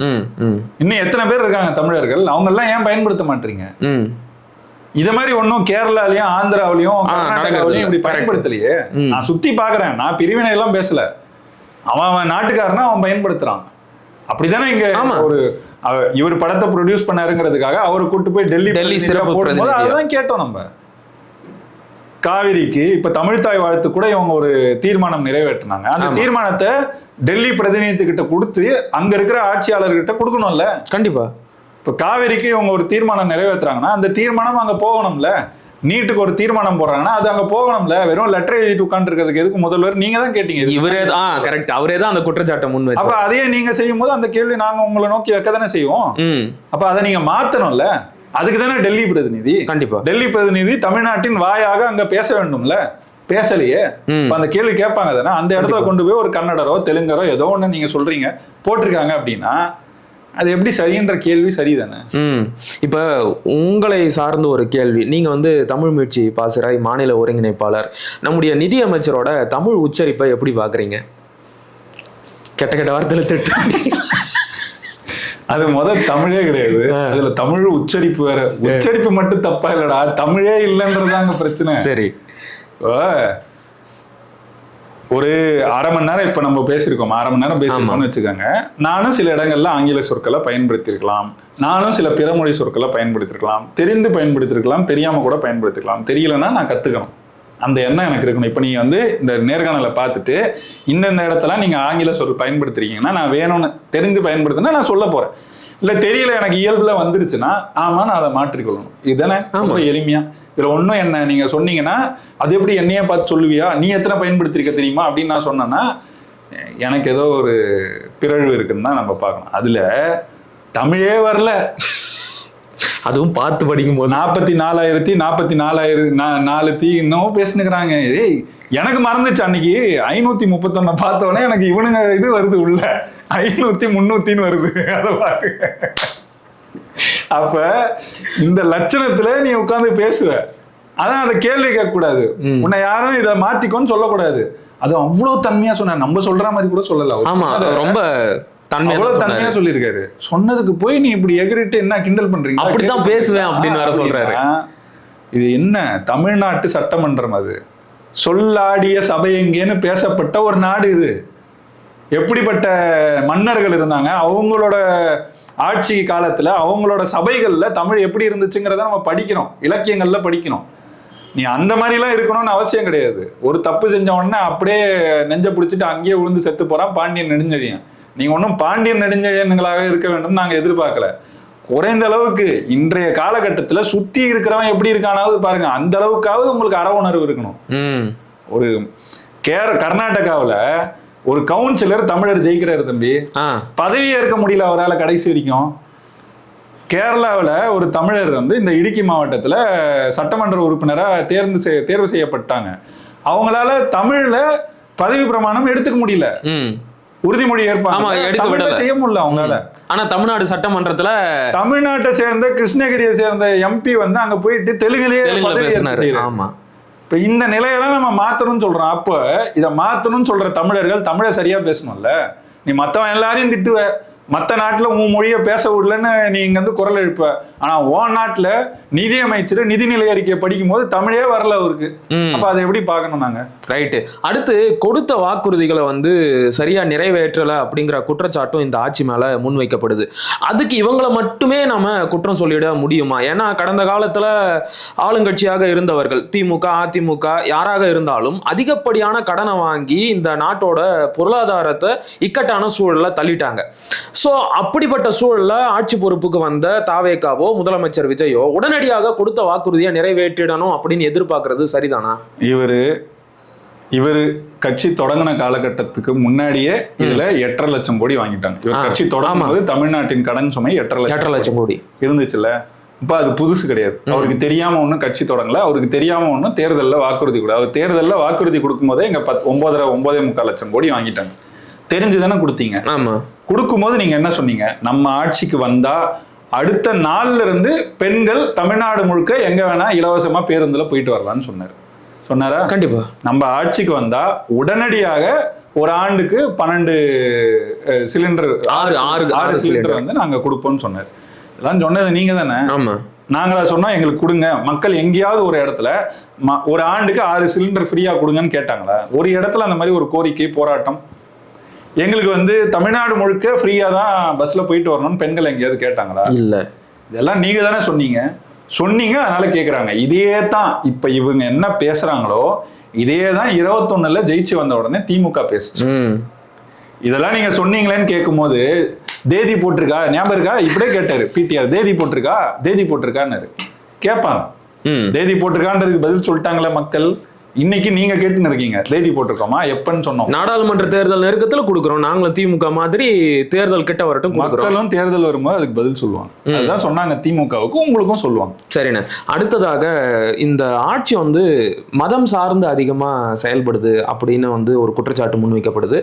இன்னும் எத்தனை பேர் இருக்காங்க தமிழர்கள், அவங்க எல்லாம் ஏன் பயன்படுத்த மாட்டீங்க? இத மாதிரி ஒன்னும் கேரளாலயும் ஆந்திராவிலயும் கர்நாடகாவிலயும் இப்படி பயன்படுத்தலையே. நான் சுத்தி பாக்குறேன், நான் பிரிவினை எல்லாம் பேசல. அவன் நாட்டுக்காரனா அவன் பயன்படுத்துறான். அப்படித்தானே இங்க ஒரு இவர் படத்தை ப்ரொடியூஸ் பண்ணாருங்கிறதுக்காக அவரை கூட்டு போய் டெல்லி சிறப்பு போடும்போது அதான் கேட்டோம் நம்ம. காவிரிக்கு இப்ப தமிழ்தாய் வாழ்த்து கூட இவங்க ஒரு தீர்மானம் நிறைவேற்றினாங்க. அந்த தீர்மானத்தை டெல்லி பிரதிநிதித்துக்கிட்ட கொடுத்து அங்க இருக்கிற ஆட்சியாளர்கிட்ட கொடுக்கணும்ல. கண்டிப்பா. இப்ப காவிரிக்கு இவங்க ஒரு தீர்மானம் நிறைவேற்றுறாங்கன்னா அந்த தீர்மானம் அங்க போகணும்ல. நீட்டுக்கு ஒரு தீர்மானம் போடுறாங்கன்னா அது அங்க போகணும்ல. வெறும் லெட்டர் எழுதிட்டு உட்கார்ந்து இருக்கிறதுக்கு எதுக்கு முதல்வர் நீங்க தான் கேட்டீங்க. இவரே தான் கரெக்ட், அவரே தான் அந்த குற்றச்சாட்டை முன் வச்சாரு. அப்ப அதையே நீங்க செய்யும் போது அந்த கேள்வி நாங்க உங்களை நோக்கி வைக்க தானே செய்வோம். அப்ப அதை நீங்க மாத்தணும்ல. அதுக்கு தானே டெல்லி பிரதிநிதி. கண்டிப்பா டெல்லி பிரதிநிதி தமிழ்நாட்டின் வாயாக அங்க பேச வேண்டும்ல, பேசலையே. அந்த கேள்வி கேட்பாங்க தானே. அந்த இடத்துல கொண்டு போய் ஒரு கன்னடரோ தெலுங்கரோ ஏதோ ஒண்ணு நீங்க சொல்றீங்க போட்டிருக்காங்க அப்படின்னா அது எப்படி சரின்ற கேள்வி சரிதானே. இப்ப உங்களை சார்ந்த ஒரு கேள்வி, நீங்க வந்து தமிழ் மீட்சி பாசராய் மாநில ஒருங்கிணைப்பாளர், நம்முடைய நிதி அமைச்சரோட தமிழ் உச்சரிப்பை எப்படி பாக்குறீங்க? கெட்ட கெட்ட வார்த்தையில திட்டு. அது முதல் தமிழே கிடையாது, அதுல தமிழ் உச்சரிப்பு வேற. உச்சரிப்பு மட்டும் தப்பா இல்லடா, தமிழே இல்லைன்றதாங்க பிரச்சனை. சரி, ஒரு அரை மணி நேரம் இப்ப நம்ம பேசியிருக்கோம், அரை மணி நேரம் பேசியிருக்கோம்னு வச்சுக்கோங்க. நானும் சில இடங்கள்ல ஆங்கில சொற்களை பயன்படுத்தியிருக்கலாம், நானும் சில பிறமொழி சொற்களை பயன்படுத்திருக்கலாம், தெரிந்து பயன்படுத்திருக்கலாம், தெரியாம கூட பயன்படுத்திருக்கலாம். தெரியலன்னா நான் கத்துக்கணும், அந்த எண்ணம் எனக்கு இருக்கணும். இப்ப நீங்க வந்து இந்த நேர்காணலை பார்த்துட்டு இந்தந்த இடத்துல நீங்க ஆங்கில சொல் பயன்படுத்துறீங்கன்னா நான் வேணும்னு தெரிந்து பயன்படுத்தினா நான் சொல்ல போறேன். இல்ல தெரியல எனக்கு இயல்புல வந்துருச்சுன்னா ஆமா நான் அதை மாற்றிக்கொள்ளணும். இதுதானே ரொம்ப எளிமையா. இதுல ஒன்றும் என்ன நீங்க சொன்னீங்கன்னா அது எப்படி என்னையே பார்த்து சொல்லுவியா, நீ எத்தனை பயன்படுத்திருக்க தெரியுமா அப்படின்னு நான் சொன்னேன்னா எனக்கு ஏதோ ஒரு பிறழ்வு இருக்குன்னு தான் நம்ம பார்க்கணும். அதுல தமிழே வரல, அதுவும் பார்த்து படிக்கும் போது 44,000 இன்னமும் பேசினுக்கிறாங்க. எனக்கு மறந்துச்சு அன்னைக்கு 531 பார்த்தோன்னே எனக்கு இவனுங்க இது வருது உள்ள 500 300 வருது. அதை பாருங்க. அப்ப இந்த லட்சணத்துல நீ உட்கார்ந்து பேசுவ, அதான் அதை கேள்வி கேட்க கூடாது. உன்னை யாரும் இதை மாத்திக்கோன்னு சொல்லக்கூடாது. அது அவ்வளவு தன்மையா சொன்ன, நம்ம சொல்ற மாதிரி கூட சொல்லல. ரொம்ப தன்மையா சொல்லிருக்காரு. சொன்னதுக்கு போய் நீ இப்படி எகிரிட்டு என்ன கிண்டல் பண்றீங்க, அப்படிதான் பேசுவேன் அப்படின்னு வேற சொல்றாரு. இது என்ன தமிழ்நாட்டு சட்டமன்றம்? அது சொல்லாடிய சபை எங்கேன்னு பேசப்பட்ட ஒரு நாடு இது. எப்படிப்பட்ட மன்னர்கள் இருந்தாங்க, அவங்களோட ஆட்சி காலத்துல அவங்களோட சபைகள்ல தமிழ் எப்படி இருந்துச்சுங்கிறத நம்ம படிக்கிறோம், இலக்கியங்கள்ல படிக்கிறோம். நீ அந்த மாதிரி எல்லாம் இருக்கணும்னு அவசியம் கிடையாது. ஒரு தப்பு செஞ்ச உடனே அப்படியே நெஞ்ச பிடிச்சிட்டு அங்கேயே விழுந்து செத்து போறான் பாண்டியன் நெடுஞ்செழியன். நீங்க ஒன்றும் பாண்டியன் நெடுஞ்செழியன்களாக இருக்க வேண்டும் நாங்க எதிர்பார்க்கல. குறைந்த அளவுக்கு இன்றைய காலகட்டத்துல சுத்தி இருக்கிறவன் எப்படி இருக்கானாவது பாருங்க, அந்த அளவுக்காவது உங்களுக்கு அற உணர்வு இருக்கணும். ஒரு கர்நாடகாவில் ஒரு கவுன்சிலர் தமிழர் ஜெயிக்கிறாரு தம்பி, பதவியே இருக்க முடியல அவரால் கடைசி வரைக்கும். கேரளாவில் ஒரு தமிழர் வந்து இந்த இடுக்கி மாவட்டத்தில் சட்டமன்ற உறுப்பினராக தேர்வு செய்யப்பட்டாங்க. அவங்களால தமிழ்ல பதவி பிரமாணம் எடுத்துக்க முடியல, உறுதிமொழி ஏற்பாடு செய்ய முடியல அவங்களால. ஆனா தமிழ்நாடு சட்டமன்றத்துல தமிழ்நாட்டை சேர்ந்த கிருஷ்ணகிரியை சேர்ந்த எம்பி வந்து அங்க போயிட்டு தெலுங்குலயே இப்ப இந்த நிலையெல்லாம் நம்ம மாத்தணும்னு சொல்றோம். அப்ப இதை மாத்தணும்னு சொல்ற தமிழர்கள் தமிழை சரியா பேசணும்ல. நீ மத்தவன் எல்லாரையும் திட்டுவ, மற்ற நாட்டுல உன் மொழியை பேச விடலன்னு நீ இங்க வந்து குரல் எழுப்ப. ஆனா உன் நாட்டுல நிதியமைச்சர் நிதிநிலை அறிக்கையை படிக்கும் போது தமிழே வரல அவருக்கு. அப்ப அதை எப்படி பார்க்கணும் நாங்க? ரைட்டு. அடுத்து கொடுத்த வாக்குறுதிகளை வந்து சரியா நிறைவேற்றல அப்படிங்கிற குற்றச்சாட்டும் இந்த ஆட்சி மேல முன்வைக்கப்படுது. அதுக்கு இவங்களை மட்டுமே நாம குற்றம் சொல்லிட முடியுமா? ஏன்னா கடந்த காலத்துல ஆளுங்கட்சியாக இருந்தவர்கள் திமுக, அதிமுக யாராக இருந்தாலும் அதிகப்படியான கடனை வாங்கி இந்த நாட்டோட பொருளாதாரத்தை இக்கட்டான சூழல்ல தள்ளிட்டாங்க. சோ அப்படிப்பட்ட சூழல்ல ஆட்சி பொறுப்புக்கு வந்த தாவேகாவோ முதலமைச்சர் விஜயோ உடனடியாக கொடுத்த வாக்குறுதியை நிறைவேற்றிடணும் அப்படின்னு எதிர்பார்க்கறது சரிதானா? இவரு கட்சி தொடங்கின காலகட்டத்துக்கு முன்னாடியே இதுல 8.5 லட்சம் கோடி வாங்கிட்டாங்க. இவர் கட்சி தொடங்கும் போது தமிழ்நாட்டின் கடன் சுமை 8.5 லட்சம் கோடி இருந்துச்சுல்ல. இப்ப அது புதுசு கிடையாது. அவருக்கு தெரியாம ஒண்ணும் கட்சி தொடங்கல, அவருக்கு தெரியாம ஒண்ணும் தேர்தலில் வாக்குறுதி கூட. அவர் தேர்தலில் வாக்குறுதி கொடுக்கும் போதே இங்க 9.5 லட்சம் கோடி வாங்கிட்டாங்க. தெரிஞ்சுதானே கொடுத்தீங்க. ஆமா. கொடுக்கும்போது நீங்க என்ன சொன்னீங்க? நம்ம ஆட்சிக்கு வந்தா அடுத்த நாள்ல இருந்து பெண்கள் தமிழ்நாடு முழுக்க எங்க வேணா இலவசமா பேருந்துல போயிட்டு வரலாம்னு சொன்னாரா? கண்டிப்பா. நம்ம ஆட்சிக்கு வந்தா உடனடியாக ஒரு ஆண்டுக்கு 12 சிலிண்டர் 6 சிலிண்டர் வந்து நாங்க கொடுப்போம்னு சொன்னார். இதெல்லாம் சொன்னது நீங்க தானே? ஆமா. நாங்களா சொன்னா எங்களுக்கு கொடுங்க. மக்கள் எங்கேயாவது ஒரு இடத்துல ஒரு ஆண்டுக்கு 6 சிலிண்டர் ஃப்ரீயா கொடுங்கன்னு கேட்டாங்களா? ஒரு இடத்துல அந்த மாதிரி ஒரு கோரிக்கை போராட்டம் எங்களுக்கு வந்து தமிழ்நாடு முழுக்க ஃப்ரீயா தான் பஸ்ல போயிட்டு வரணும்னு பெண்கள் எங்கேயாவது கேட்டாங்களா? இல்ல. இதெல்லாம் நீங்க தானே சொன்னீங்க. அதனால கேக்குறாங்க. இதே தான் இப்ப இவங்க என்ன பேசுறாங்களோ இதே தான் 21ல ஜெயிச்சு வந்த உடனே திமுக பேசுச்சு. இதெல்லாம் நீங்க சொன்னீங்களேன்னு கேட்கும் போது தேதி போட்டிருக்கா ஞாபகம் இருக்கா? இப்படியே கேட்டாரு பிடிஆர். தேதி போட்டிருக்கான்னு கேட்பாங்க. தேதி போட்டிருக்கான்றதுக்கு பதில் சொல்லிட்டாங்களே மக்கள். இன்னைக்கு நீங்க கேட்டுன்னு இருக்கீங்க தேதி போட்டிருக்கோமா எப்பன்னு சொன்னோம். நாடாளுமன்ற தேர்தல் நெருக்கத்துல கொடுக்குறோம். நாங்களும் திமுக மாதிரி தேர்தல் கிட்ட வரட்டும் மக்களும் தேர்தல் வரும்போது அதுக்கு பதில் சொல்லுவாங்க. அதுதான் சொன்னாங்க திமுகவுக்கும் உங்களுக்கும் சொல்லுவாங்க. சரிண்ணே. அடுத்ததாக இந்த ஆட்சி வந்து மதம் சார்ந்து அதிகமா செயல்படுது அப்படின்னு வந்து ஒரு குற்றச்சாட்டு முன்வைக்கப்படுது.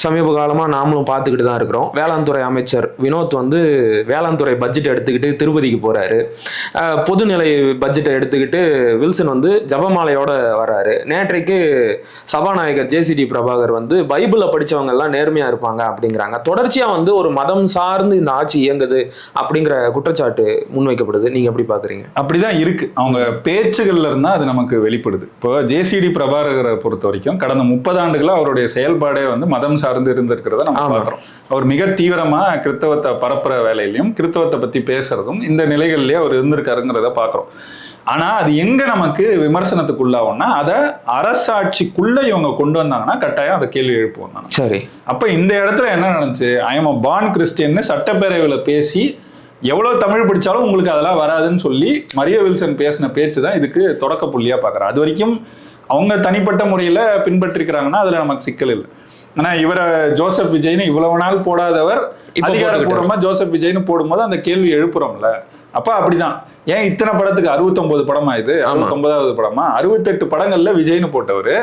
சமீப காலமா நாமளும் பார்த்துக்கிட்டு தான் இருக்கிறோம். வேளாண் துறை அமைச்சர் வினோத் வந்து வேளாண் துறை பட்ஜெட் எடுத்துக்கிட்டு திருப்பதிக்கு போறாரு. பொதுநிலை பட்ஜெட்டை எடுத்துக்கிட்டு வில்சன் வந்து ஜபமாலையோட வர்றாரு. நேற்றைக்கு சபாநாயகர் ஜேசிடி பிரபாகர் வந்து பைபிளை படிச்சவங்க எல்லாம் நேர்மையா இருப்பாங்க அப்படிங்கிறாங்க. தொடர்ச்சியா வந்து ஒரு மதம் சார்ந்து இந்த ஆட்சி இயங்குது அப்படிங்கிற குற்றச்சாட்டு முன்வைக்கப்படுது. நீங்க எப்படி பாக்குறீங்க? அப்படிதான் இருக்கு. அவங்க பேச்சுகள்ல இருந்தா அது நமக்கு வெளிப்படுது. இப்போ ஜேசிடி பிரபாகரை பொறுத்த வரைக்கும் கடந்த 30 ஆண்டுகளா அவருடைய செயல்பாடே வந்து மதம் சார்ந்து இருந்திருக்கிறத நம்ம பார்க்கிறோம். அவர் மிக தீவிரமா கிறிஸ்தவத்தை பரப்புற வேலையிலையும் கிறிஸ்தவத்தை பத்தி பேசுறதும் இந்த நிலைகள்லயே அவர் இருந்திருக்காருங்கிறத பாக்குறோம். ஆனா அது எங்க நமக்கு விமர்சனத்துக்குள்ளாகும்னா அதை அரசாட்சிக்குள்ள இவங்க கொண்டு வந்தாங்கன்னா கட்டாயம் அதை கேள்வி எழுப்புவோம். சரி. அப்ப இந்த இடத்துல என்ன நடந்துச்சு? ஐ எம் அ பார்ன் கிறிஸ்டியன்னு சட்டப்பேரவையில பேசி எவ்வளவு தமிழ் படிச்சாலும் உங்களுக்கு அதெல்லாம் வராதுன்னு சொல்லி மரிய வில்சன் பேசின பேச்சு தான் இதுக்கு தொடக்க புள்ளியா பாக்குறேன். அது வரைக்கும் அவங்க தனிப்பட்ட முறையில பின்பற்றிருக்கிறாங்கன்னா அதுல நமக்கு சிக்கல் இல்லை. ஆனா இவரை ஜோசப் விஜய்னு இவ்வளவு நாள் போடாதவர் அதிகாரப்பூர்வமா ஜோசப் விஜய்னு போடும்போது அந்த கேள்வி எழுப்புறோம்ல. அப்ப அப்படிதான். ஏன் இத்தனை படத்துக்கு 69 படமா? இது 69வது படமா? 68 படங்கள்ல விஜய்னு போட்டவர்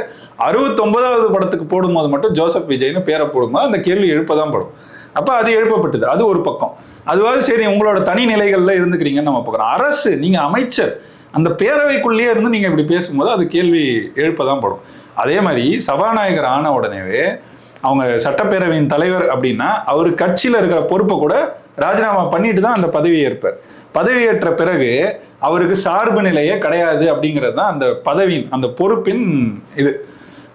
69வது படத்துக்கு போடும்போது மட்டும் ஜோசப் விஜய்னு பேரை போடும்போது அந்த கேள்வி எழுப்பதான் படும். அப்ப அது எழுப்பப்பட்டது. அது ஒரு பக்கம். அதுவாது சரி உங்களோட தனி நிலைகள்ல இருந்துக்கிறீங்கன்னு நம்ம பார்க்குறோம். அரசு நீங்க அமைச்சர் அந்த பேரவைக்குள்ளேயே இருந்து நீங்க இப்படி பேசும்போது அது கேள்வி எழுப்பதான் படும். அதே மாதிரி சபாநாயகர் ஆன உடனேவே அவங்க சட்டப்பேரவையின் தலைவர் அப்படின்னா அவரு கட்சியில இருக்கிற பொறுப்பை கூட ராஜினாமா பண்ணிட்டு தான் அந்த பதவியை ஏற்பார். பதவியேற்ற பிறகு அவருக்கு சார்பு நிலையே கிடையாது அப்படிங்கிறது தான் அந்த பதவியின் அந்த பொறுப்பின் இது.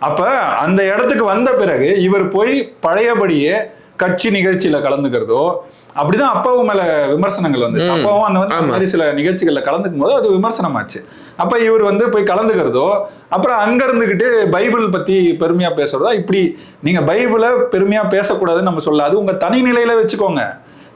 அப்ப அந்த இடத்துக்கு வந்த பிறகு இவர் போய் பழையபடியே கட்சி நிகழ்ச்சியில கலந்துக்கிறதோ அப்படிதான் அப்பாவும் மேல விமர்சனங்கள் வந்துச்சு. அப்பாவும் அந்த மாதிரி சில நிகழ்ச்சிகள்ல கலந்துக்கும் போது அது விமர்சனமாச்சு. அப்ப இவர் வந்து போய் கலந்துக்கிறதோ அப்புறம் அங்க இருந்துகிட்டு பைபிள் பத்தி பெருமையா பேசுறதோ இப்படி நீங்க பைபிளை பெருமையா பேசக்கூடாதுன்னு நம்ம சொல்ல. அது உங்க தனி நிலையில வச்சுக்கோங்க.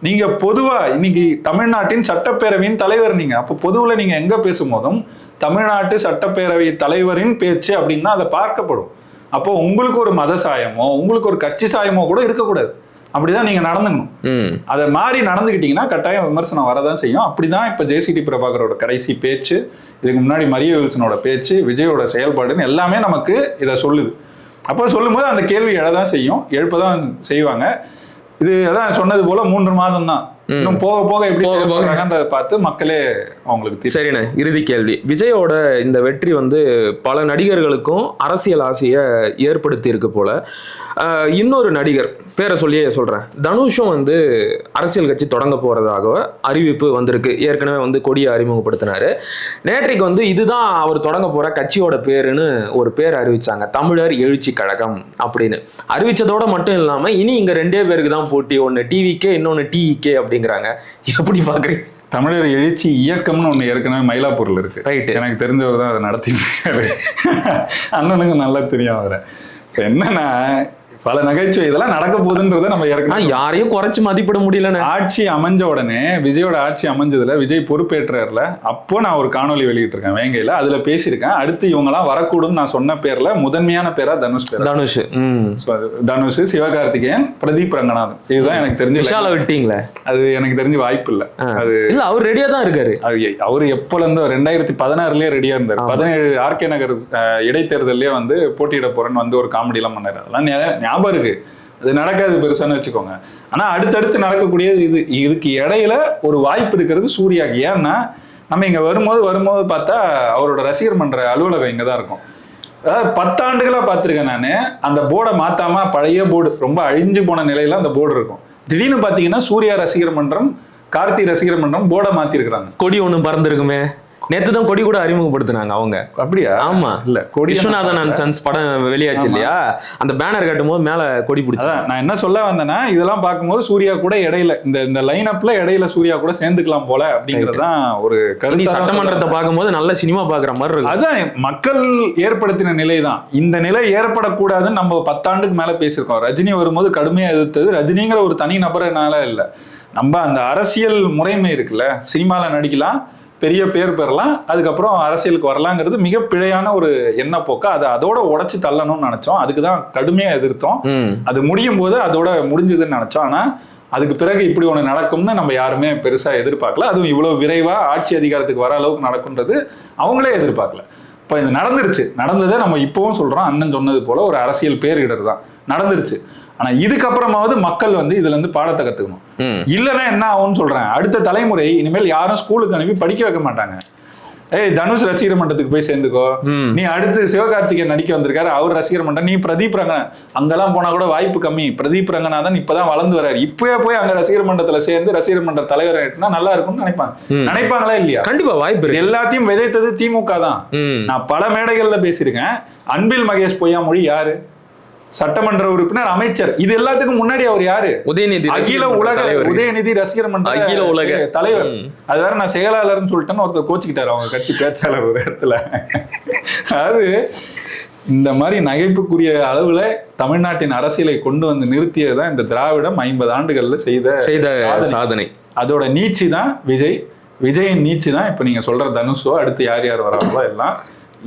நீங்க பொதுவா இன்னைக்கு தமிழ்நாட்டின் சட்டப்பேரவையின் தலைவர் நீங்க. அப்ப பொதுவுல நீங்க எங்க பேசும்போதும் தமிழ்நாட்டு சட்டப்பேரவை தலைவரின் பேச்சு அப்படின்னு தான் அதை பார்க்கப்படும். அப்போ உங்களுக்கு ஒரு மத சாயமோ உங்களுக்கு ஒரு கட்சி சாயமோ கூட இருக்கக்கூடாது. அப்படிதான் நீங்க நடந்துக்கணும். அதை மாறி நடந்துக்கிட்டீங்கன்னா கட்டாயம் விமர்சனம் வரதான் செய்யும். அப்படிதான் இப்ப ஜேசிடி பிரபாகரோட கடைசி பேச்சு, இதுக்கு முன்னாடி மரிய வில்சனோட பேச்சு, விஜயோட செயல்பாடுன்னு எல்லாமே நமக்கு இதை சொல்லுது. அப்போ சொல்லும்போது அந்த கேள்வி எழதான் செய்யும், எழுப்பதான் செய்வாங்க. இது அதான் சொன்னது போல 3 மாதம் தான். இன்னும் போக போக எப்படி செயல்படுறாங்கன்றதை பார்த்து மக்களே அவங்களுக்கு சரிண்ணே, இறுதி கேள்வி. விஜயோட இந்த வெற்றி வந்து பல நடிகர்களுக்கும் அரசியல் ஆசையை ஏற்படுத்தி இருக்கு போல. இன்னொரு நடிகர் பேரை சொல்லியே சொல்றேன், தனுஷும் வந்து அரசியல் கட்சி தொடங்க போறதாக அறிவிப்பு வந்திருக்கு. ஏற்கனவே வந்து கொடியை அறிமுகப்படுத்தினாரு. நேற்றைக்கு வந்து இதுதான் அவர் தொடங்க போற கட்சியோட பேருன்னு ஒரு பேர் அறிவிச்சாங்க, தமிழர் எழுச்சி கழகம் அப்படின்னு. அறிவிச்சதோட மட்டும் இல்லாம இனி இங்க 2 பேருக்கு தான் போட்டி, ஒன்னு டிவிகே இன்னொன்னு டிஇகே அப்படிங்கிறாங்க. எப்படி பாக்குறீங்க? தமிழர் எழுச்சி இயக்கம்னு ஒண்ணு ஏற்கனவே மயிலாப்பூர்ல இருக்கு. ரைட். எனக்கு தெரிஞ்சவர் தான் அதை நடத்திட்டு இருக்காரு. அண்ணனுக்கு நல்லா தெரியும் அவரை. இப்ப என்னன்னா, பல நகைச்சுவை இதெல்லாம் நடக்க போகுதுன்றத நம்ம ஏற்கனவே யாரையும் குறைச்சு மதிப்பிட முடியல. ஆட்சி அமைஞ்ச உடனே, விஜயோட ஆட்சி அமைஞ்சதுல விஜய் பொறுப்பேற்றார்ல, அப்போ நான் ஒரு காணொலி வெளியிட்டிருக்கேன் வேங்கையில. அதுல பேசியிருக்கேன். அடுத்து இவங்கெல்லாம் வரக்கூடும் நான் சொன்ன பேர்ல முதன்மையான பேரா தனுஷ் பேர். தனுஷ், சிவகார்த்திகேயன், பிரதீப் ரங்கநாதன். இதுதான் எனக்கு தெரிஞ்சு. விஷால விட்டீங்களே? அது எனக்கு தெரிஞ்சு வாய்ப்பு இல்ல. அது இல்ல, அவர் ரெடியா தான் இருக்காரு. அவரு எப்பல இருந்து 2016லயே ரெடியா இருந்தாரு. 17 ஆர்கே நகர் இடைத்தேர்தலே வந்து போட்டியிட போறேன்னு வந்து ஒரு காமெடி எல்லாம் பண்ணாரு. அதெல்லாம் ஞாபகம் இருக்கு. அது நடக்காது பெருசான்னு வச்சுக்கோங்க. ஆனா அடுத்தடுத்து நடக்கக்கூடியது இதுக்கு இடையில ஒரு வாய்ப்பு இருக்கிறது சூர்யாக்கு. ஏன்னா நம்ம இங்க வரும்போது பார்த்தா அவரோட ரசிகர் மன்ற அலுவலகம் இங்கதான் இருக்கும். அதாவது 10 ஆண்டுகளா பார்த்திருக்கேன் நானு. அந்த போர்டை மாத்தாம பழைய போர்டு, ரொம்ப அழிஞ்சு போன நிலையில அந்த போர்டு இருக்கும். திடீர்னு பாத்தீங்கன்னா சூர்யா ரசிகர் மன்றம், கார்த்தி ரசிகர் மன்றம் போர்டை மாத்தி இருக்கிறாங்க. கொடி ஒண்ணு பறந்துருக்குமே. நேத்து தான் கொடி கூட அறிமுகப்படுத்தினாங்க அவங்க. அப்படியா? ஆமா, இல்ல கொடி விஸ்வநாதன் அண்ட் சன்ஸ் படம் வெளியாச்சு இல்லையா, அந்த பேனர் கட்டும் போது மேல கொடி பிடிச்சா. நான் என்ன சொல்ல வந்தேன்னா, இதெல்லாம் பார்க்கும்போது சூர்யா கூட இடையில இந்த லைன் அப்ல இடையில சூர்யா கூட சேர்ந்துக்கலாம் போல அப்படிங்கறதுதான் ஒரு கருத்து. சட்டமன்றத்தை பார்க்கும்போது நல்ல சினிமா பாக்குற மாதிரி இருக்கு. அதான் மக்கள் ஏற்படுத்தின நிலை தான். இந்த நிலை ஏற்படக்கூடாதுன்னு நம்ம 10 ஆண்டுக்கு மேல பேசியிருக்கோம். ரஜினி வரும்போது கடுமையா எதிர்த்தது ரஜினிங்கிற ஒரு தனி நபரனால இல்ல, நம்ம அந்த அரசியல் முறைமை இருக்குல்ல, சினிமால நடிக்கலாம், பெரிய பேர் பெறலாம், அதுக்கப்புறம் அரசியலுக்கு வரலாங்கிறது மிக பிழையான ஒரு எண்ண போக்கா. அதை அதோட உடைச்சு தள்ளணும்னு நினைச்சோம். அதுக்குதான் கடுமையா எதிர்த்தோம். அது முடியும் போது அதோட முடிஞ்சதுன்னு நினைச்சோம். ஆனா அதுக்கு பிறகு இப்படி ஒண்ணு நடக்கும்னு நம்ம யாருமே பெருசா எதிர்பார்க்கல. அதுவும் இவ்வளவு விரைவா ஆட்சி அதிகாரத்துக்கு வர அளவுக்கு நடக்கும்ன்றது அவங்களே எதிர்பார்க்கல. இப்ப இது நடந்துருச்சு. நடந்ததை நம்ம இப்பவும் சொல்றோம், அண்ணன் சொன்னது போல ஒரு அரசியல் பேரிடர் தான் நடந்துருச்சு. ஆனா இதுக்கப்புறமாவது மக்கள் வந்து இதுல இருந்து பாடத்தை கத்துக்கணும். இல்லைன்னா என்ன ஆகும்னு சொல்றேன், அடுத்த தலைமுறை இனிமேல் யாரும் ஸ்கூலுக்கு அனுப்பி படிக்க வைக்க மாட்டாங்க. தனுஷ் ரசிகர் மன்றத்துக்கு போய் சேர்ந்துக்கோ, நீ அடுத்து சிவகார்த்திகேயன் நடிக்க வந்திருக்காரு, அவர் ரசிகர் மன்றம், நீ பிரதீப் ரங்கநாதன் அங்கெல்லாம் போனா கூட வாய்ப்பு கம்மி. பிரதீப் ரங்கநாதன் இப்பதான் வளர்ந்து வர்றாரு, இப்பவே போய் அங்க ரசிகர் மன்றத்துல சேர்ந்து ரசிகர் மன்ற தலைவர் ஆயிட்டுனா நல்லா இருக்கும்னு நினைப்பாங்களா இல்லையா? கண்டிப்பா வாய்ப்பு இருக்கு. எல்லாத்தையும் விதைத்தது திமுக தான். நான் பல மேடைகள்ல பேசியிருக்கேன். அன்பில் மகேஷ் பொய்யாமொழி யாரு? சட்டமன்ற உறுப்பினர், அமைச்சர். இது எல்லாத்துக்கும் முன்னாடி அவர் யாரு? உதயநிதி, அகில உலக உதயநிதி ரசிகர் மன்ற அகில உலக தலைவர். அது வேற நான் செயலாளர்னு சொல்லிட்டேன்னு ஒருத்தர் கோச்சிக்கிட்டாரு அவங்க கட்சி பேச்சாளர் ஒரு இடத்துல. அதாவது இந்த மாதிரி நகைப்புக்குரிய அளவுல தமிழ்நாட்டின் அரசியலை கொண்டு வந்து நிறுத்தியதான் இந்த திராவிடம் 50 ஆண்டுகள்ல செய்த சாதனை. அதோட நீட்சி தான் விஜயின் நீட்சி தான் இப்ப நீங்க சொல்ற தனுஷோ, அடுத்து யார் யார் வராங்களோ எல்லாம்.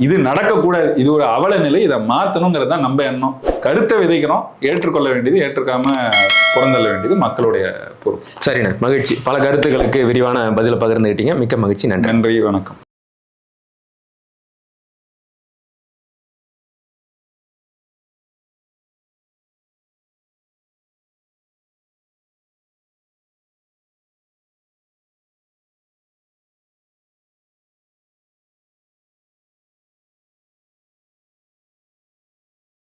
இது நடக்கக்கூடாது. இது ஒரு அவல நிலை. இதை மாற்றணுங்கிறது தான் நம்ம எண்ணம். கருத்தை விதைக்கிறோம், ஏற்றுக்கொள்ள வேண்டியது, ஏற்றுக்காம புறந்தள்ள வேண்டியது மக்களுடைய பொறுப்பு. சரிண்ணே, மகிழ்ச்சி. பல கருத்துக்களுக்கு விரிவான பதில பகிர்ந்துக்கிட்டீங்க. மிக்க மகிழ்ச்சி. நன்றி. நன்றி, வணக்கம்.